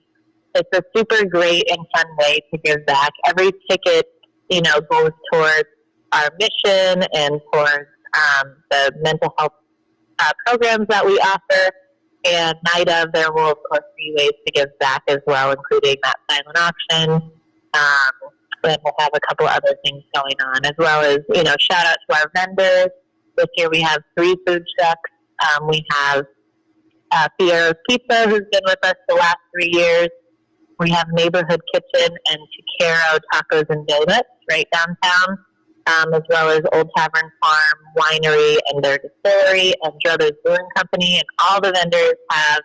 It's a super great and fun way to give back. Every ticket, goes towards our mission and towards the mental health programs that we offer. And night of, there will, of course, be ways to give back as well, including that silent auction. And we'll have a couple other things going on, as well as, shout out to our vendors. This year we have 3 food trucks. We have Fiora's Pizza, who's been with us the last 3 years. We have Neighborhood Kitchen and Chicaro Tacos and Donuts right downtown. as well as Old Tavern Farm Winery and their distillery and Druthers Brewing Company, and all the vendors have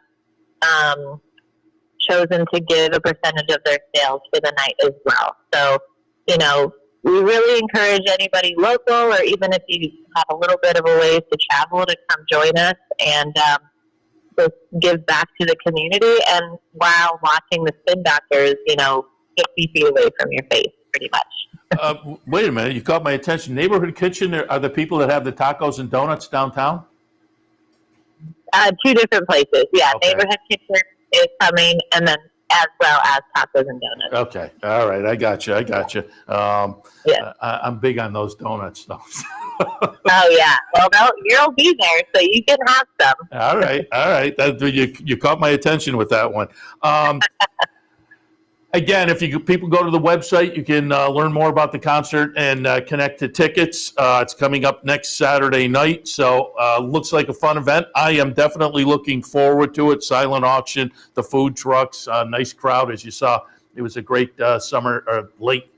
chosen to give a percentage of their sales for the night as well. So, we really encourage anybody local, or even if you have a little bit of a ways to travel, to come join us and just give back to the community, and while watching the Spin Doctors, 50 feet away from your face, pretty much. Wait a minute, you caught my attention. Neighborhood Kitchen are the people that have the tacos and donuts downtown? Two different places, yeah. Okay. Neighborhood Kitchen is coming, and then as well as tacos and donuts. Okay, all right, I got you. Yeah. I'm big on those donuts, though. Oh, yeah. Well, you'll be there, so you can have some. All right. You caught my attention with that one. Again, if people go to the website, you can learn more about the concert and connect to tickets. It's coming up next Saturday night, so looks like a fun event. I am definitely looking forward to it. Silent auction, the food trucks, nice crowd, as you saw. It was a great summer or late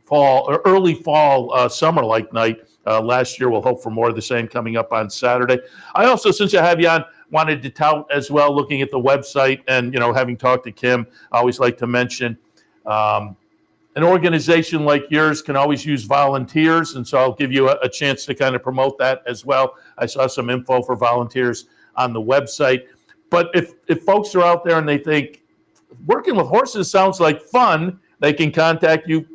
fall or early fall summer-like night last year. We'll hope for more of the same coming up on Saturday. I also, since I have you on, wanted to tout as well, looking at the website and, having talked to Kim, I always like to mention an organization like yours can always use volunteers. And so I'll give you a chance to kind of promote that as well. I saw some info for volunteers on the website. But if folks are out there and they think working with horses sounds like fun, they can contact you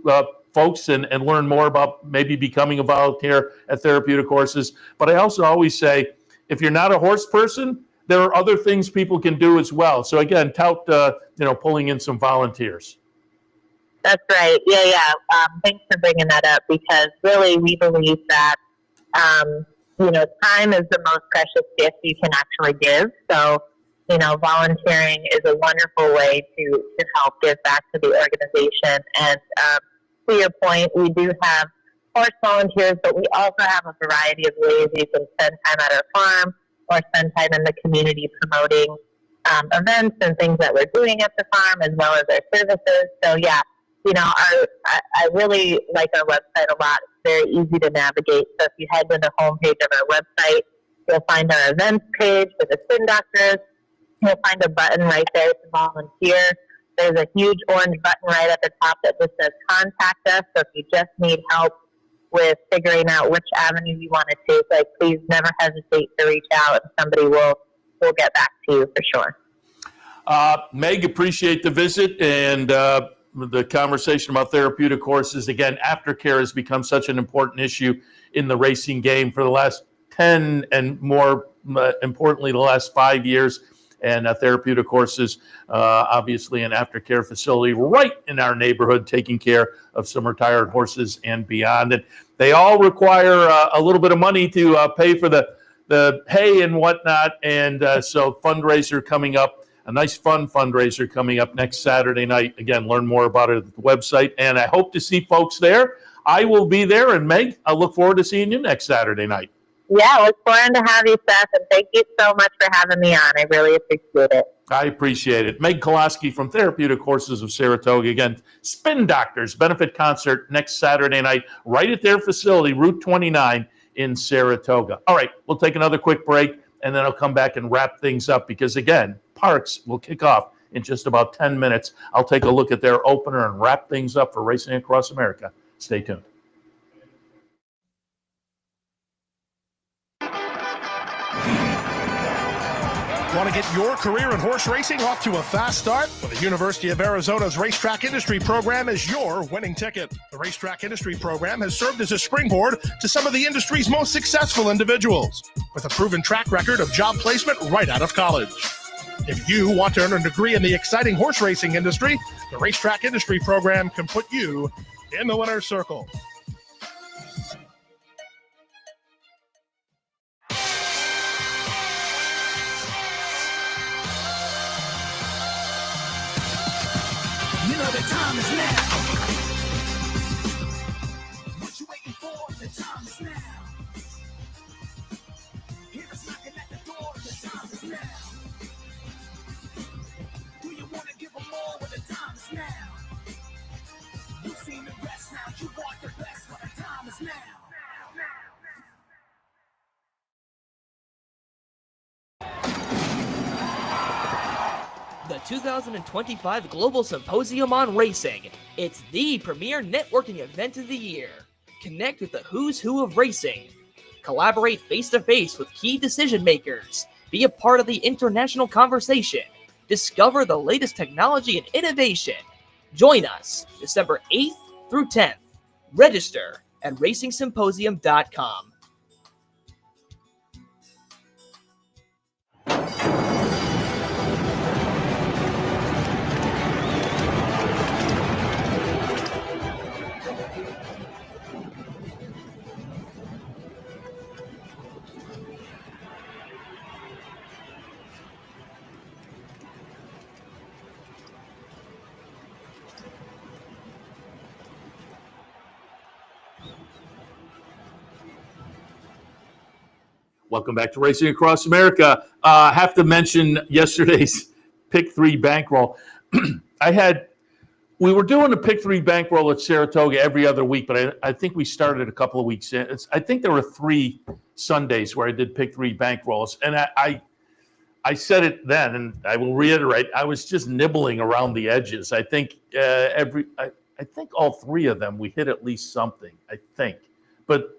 folks and learn more about maybe becoming a volunteer at Therapeutic Horses. But I also always say, if you're not a horse person, there are other things people can do as well. So again, tout, pulling in some volunteers. That's right. Yeah. Thanks for bringing that up, because really we believe that, time is the most precious gift you can actually give. So, volunteering is a wonderful way to help give back to the organization. And to your point, we do have horse volunteers, but we also have a variety of ways you can spend time at our farm or spend time in the community promoting events and things that we're doing at the farm, as well as our services. So yeah, I really like our website a lot. It's very easy to navigate. So if you head to the homepage of our website, you'll find our events page for the Spin Doctors. You'll find a button right there to volunteer. There's a huge orange button right at the top that just says contact us. So if you just need help with figuring out which avenue you want to take, please never hesitate to reach out, and somebody will get back to you for sure. Meg, appreciate the visit and the conversation about therapeutic horses. Again, aftercare has become such an important issue in the racing game for the last 10 and more importantly, the last 5 years. And Therapeutic Horses, obviously an aftercare facility right in our neighborhood, taking care of some retired horses and beyond. And they all require a little bit of money to pay for the hay and whatnot. And so fundraiser coming up, a nice fun fundraiser coming up next Saturday night. Again, learn more about it at the website. And I hope to see folks there. I will be there. And Meg, I look forward to seeing you next Saturday night. Yeah, look forward to have you, Seth, and thank you so much for having me on. I really appreciate it. I appreciate it. Meg Koloskie from Therapeutic Horses of Saratoga. Again, Spin Doctors benefit concert next Saturday night right at their facility, Route 29 in Saratoga. All right, we'll take another quick break, and then I'll come back and wrap things up because, again, PARX will kick off in just about 10 minutes. I'll take a look at their opener and wrap things up for Racing Across America. Stay tuned. Want to get your career in horse racing off to a fast start? Well, the University of Arizona's Racetrack Industry Program is your winning ticket. The Racetrack Industry Program has served as a springboard to some of the industry's most successful individuals, with a proven track record of job placement right out of college. If you want to earn a degree in the exciting horse racing industry, the Racetrack Industry Program can put you in the winner's circle. You know the time is now. What you waiting for? The time is now. Hear us knocking at the door. The time is now. Do you want to give them more when the time is now? You've seen the best now. You want the best when the time is now. the 2025 Global Symposium on Racing. It's the premier networking event of the year. Connect with the who's who of racing. Collaborate face-to-face with key decision makers. Be a part of the international conversation. Discover the latest technology and innovation. Join us December 8th through 10th. Register at racingsymposium.com. Welcome back to Racing Across America. Have to mention yesterday's Pick 3 bankroll. We were doing a Pick 3 bankroll at Saratoga every other week, but I think we started a couple of weeks in. I think there were 3 Sundays where I did Pick 3 bankrolls, and I said it then, and I will reiterate, I was just nibbling around the edges. I think I think all 3 of them we hit at least something, I think. But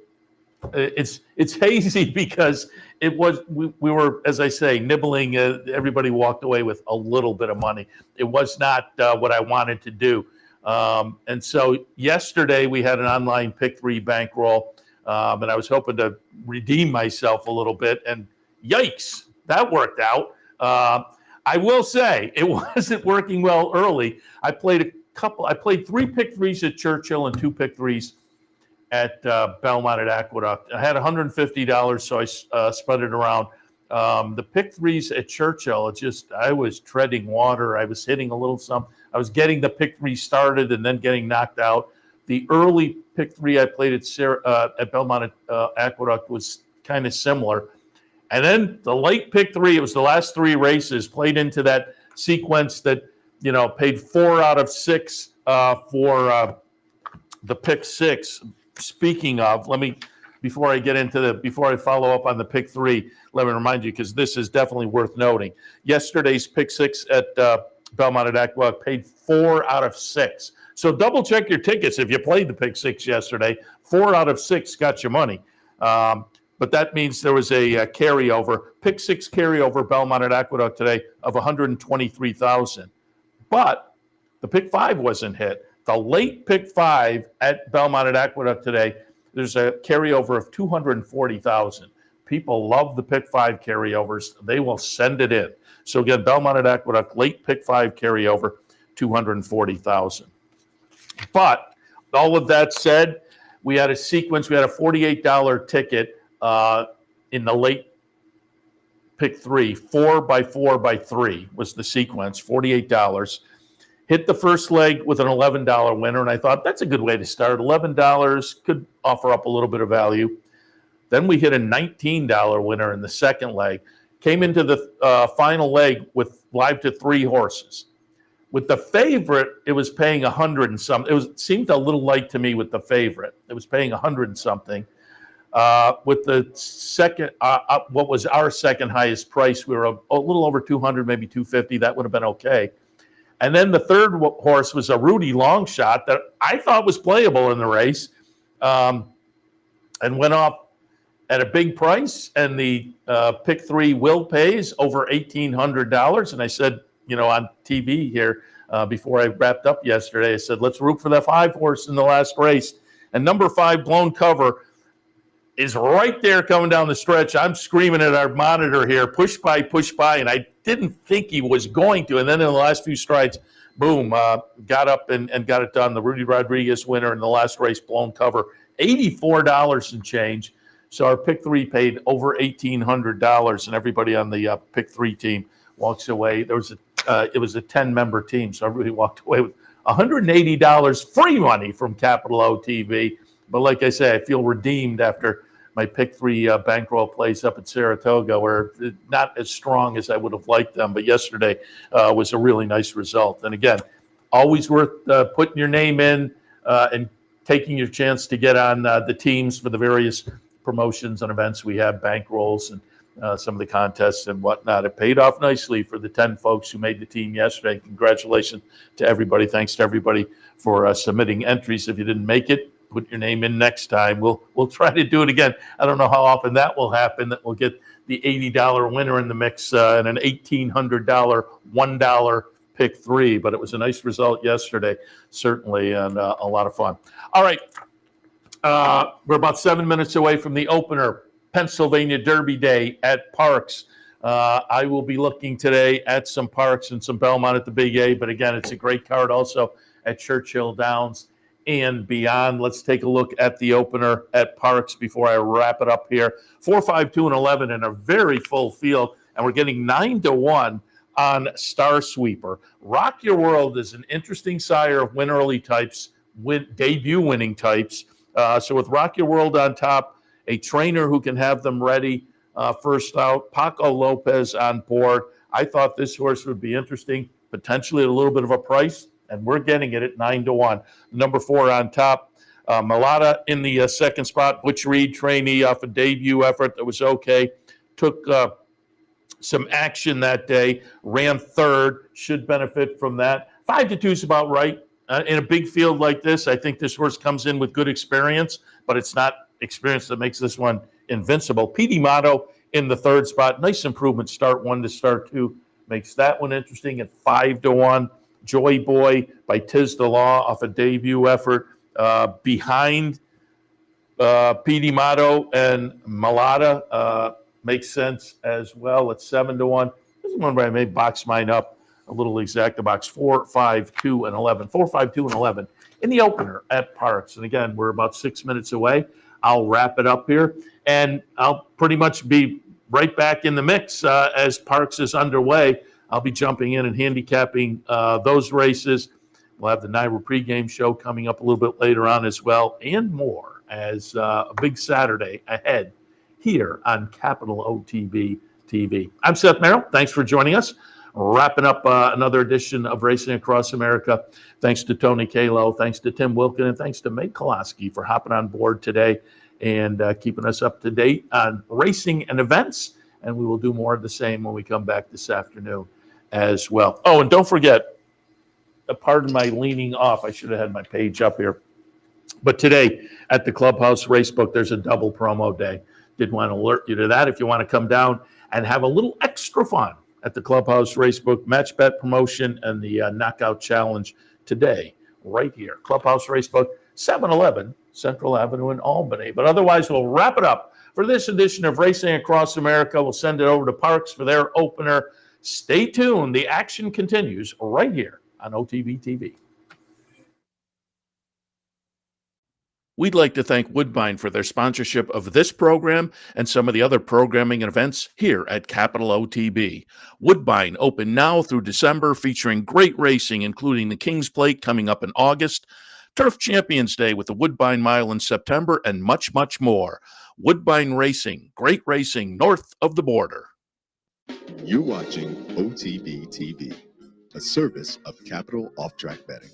it's hazy because it was we were, as I say, nibbling. Everybody walked away with a little bit of money. It was not what I wanted to do, and so yesterday we had an online Pick 3 bankroll, and I was hoping to redeem myself a little bit. And yikes, that worked out. I will say it wasn't working well early. I played 3 Pick 3s at Churchill and 2 Pick 3s at Belmont at Aqueduct. I had $150, so I spread it around. The Pick 3s at Churchill, I was treading water. I was hitting a little something. I was getting the Pick 3 started and then getting knocked out. The early Pick 3 I played at Belmont at Aqueduct was kind of similar. And then the late Pick 3, it was the last 3 races, played into that sequence that, paid 4 out of 6 for the Pick 6. Speaking of, before I follow up on the Pick 3, let me remind you, because this is definitely worth noting. Yesterday's Pick 6 at Belmont at Aqueduct paid 4 out of 6. So double check your tickets if you played the Pick 6 yesterday. 4 out of 6 got you money. But that means there was a carryover, Pick 6 carryover Belmont at Aqueduct today of $123,000. But the Pick 5 wasn't hit. The late Pick 5 at Belmont at Aqueduct today, there's a carryover of $240,000. People love the Pick 5 carryovers. They will send it in. So again, Belmont at Aqueduct, late Pick 5 carryover, $240,000. But all of that said, we had a sequence. We had a $48 ticket in the late Pick 3. 4x4x3 was the sequence, $48. Hit the first leg with an $11 winner, and I thought that's a good way to start. $11 could offer up a little bit of value. Then we hit a $19 winner in the second leg. Came into the final leg with live to 3 horses. With the favorite, it was paying 100 and something. It seemed a little light to me with the favorite. It was paying 100 and something. With the second, what was our second highest price, we were a little over 200, maybe 250. That would have been okay. And then the third horse was a Rudy long shot that I thought was playable in the race, and went off at a big price. And the Pick 3 will pays over $1,800. And I said, on TV here before I wrapped up yesterday, I said, let's root for that 5 horse in the last race. And number 5, Blown Cover, is right there coming down the stretch. I'm screaming at our monitor here, push by, and I didn't think he was going to. And then in the last few strides, boom, got up and got it done. The Rudy Rodriguez winner in the last race, Blown Cover, $84 and change. So our Pick 3 paid over $1,800, and everybody on the Pick 3 team walks away. It was a 10-member team, so everybody walked away with $180 free money from Capital O TV. But like I say, I feel redeemed after my Pick 3 bankroll plays up at Saratoga, where not as strong as I would have liked them. But yesterday was a really nice result. And again, always worth putting your name in and taking your chance to get on the teams for the various promotions and events we have, bankrolls. And some of the contests and whatnot. It paid off nicely for the 10 folks who made the team yesterday. Congratulations to everybody. Thanks to everybody for submitting entries. If you didn't make it, put your name in next time. We'll try to do it again. I don't know how often that will happen, that we'll get the $80 winner in the mix and an $1,800 $1 pick 3, but it was a nice result yesterday, certainly, and a lot of fun. All right, we're about 7 minutes away from the opener, Pennsylvania Derby Day at PARX. I will be looking today at some PARX and some Belmont at the Big A, but again, it's a great card also at Churchill Downs and beyond. Let's take a look at the opener at PARX before I wrap it up here. 4, 5, 2, and 11 in a very full field, and we're getting 9-1 on Star Sweeper. Rock Your World is an interesting sire of win early types, debut winning types. So with Rock Your World on top, a trainer who can have them ready first out, Paco Lopez on board. I thought this horse would be interesting, potentially at a little bit of a price, and we're getting it at 9-1. Number 4 on top, Malata in the second spot. Butch Reed, trainee, off a debut effort that was okay. Took some action that day, ran third, should benefit from that. 5-2 is about right. In a big field like this, I think this horse comes in with good experience, but it's not experience that makes this one invincible. P.D. Motto in the third spot. Nice improvement, start 1 to start 2. Makes that one interesting at 5-1. Joy Boy by Tiz the Law off a debut effort. Behind P.D. Motto and Malata makes sense as well at 7-1. This is one where I may box mine up a little exacta box. 4, 5, 2, and 11. 4, 5, 2, and 11 in the opener at PARX. And again, we're about 6 minutes away. I'll wrap it up here, and I'll pretty much be right back in the mix as PARX is underway. I'll be jumping in and handicapping those races. We'll have the NYRA pregame show coming up a little bit later on as well, and more as a big Saturday ahead here on Capital OTB TV. I'm Seth Merrow. Thanks for joining us. Wrapping up another edition of Racing Across America. Thanks to Tony Calo, thanks to Tim Wilkin, and thanks to Meg Koloskie for hopping on board today and keeping us up to date on racing and events. And we will do more of the same when we come back this afternoon as well. Oh, and don't forget, pardon my leaning off. I should have had my page up here. But today at the Clubhouse Racebook, there's a double promo day. Did want to alert you to that. If you want to come down and have a little extra fun at the Clubhouse Racebook match bet promotion and the Knockout Challenge today, right here. Clubhouse Racebook, 711 Central Avenue in Albany. But otherwise, we'll wrap it up for this edition of Racing Across America. We'll send it over to PARX for their opener. Stay tuned. The action continues right here on OTB TV. We'd like to thank Woodbine for their sponsorship of this program and some of the other programming and events here at Capital OTB. Woodbine open now through December, featuring great racing, including the King's Plate coming up in August, Turf Champions Day with the Woodbine Mile in September, and much, much more. Woodbine Racing, great racing north of the border. You're watching OTB TV, a service of Capital Off-Track Betting.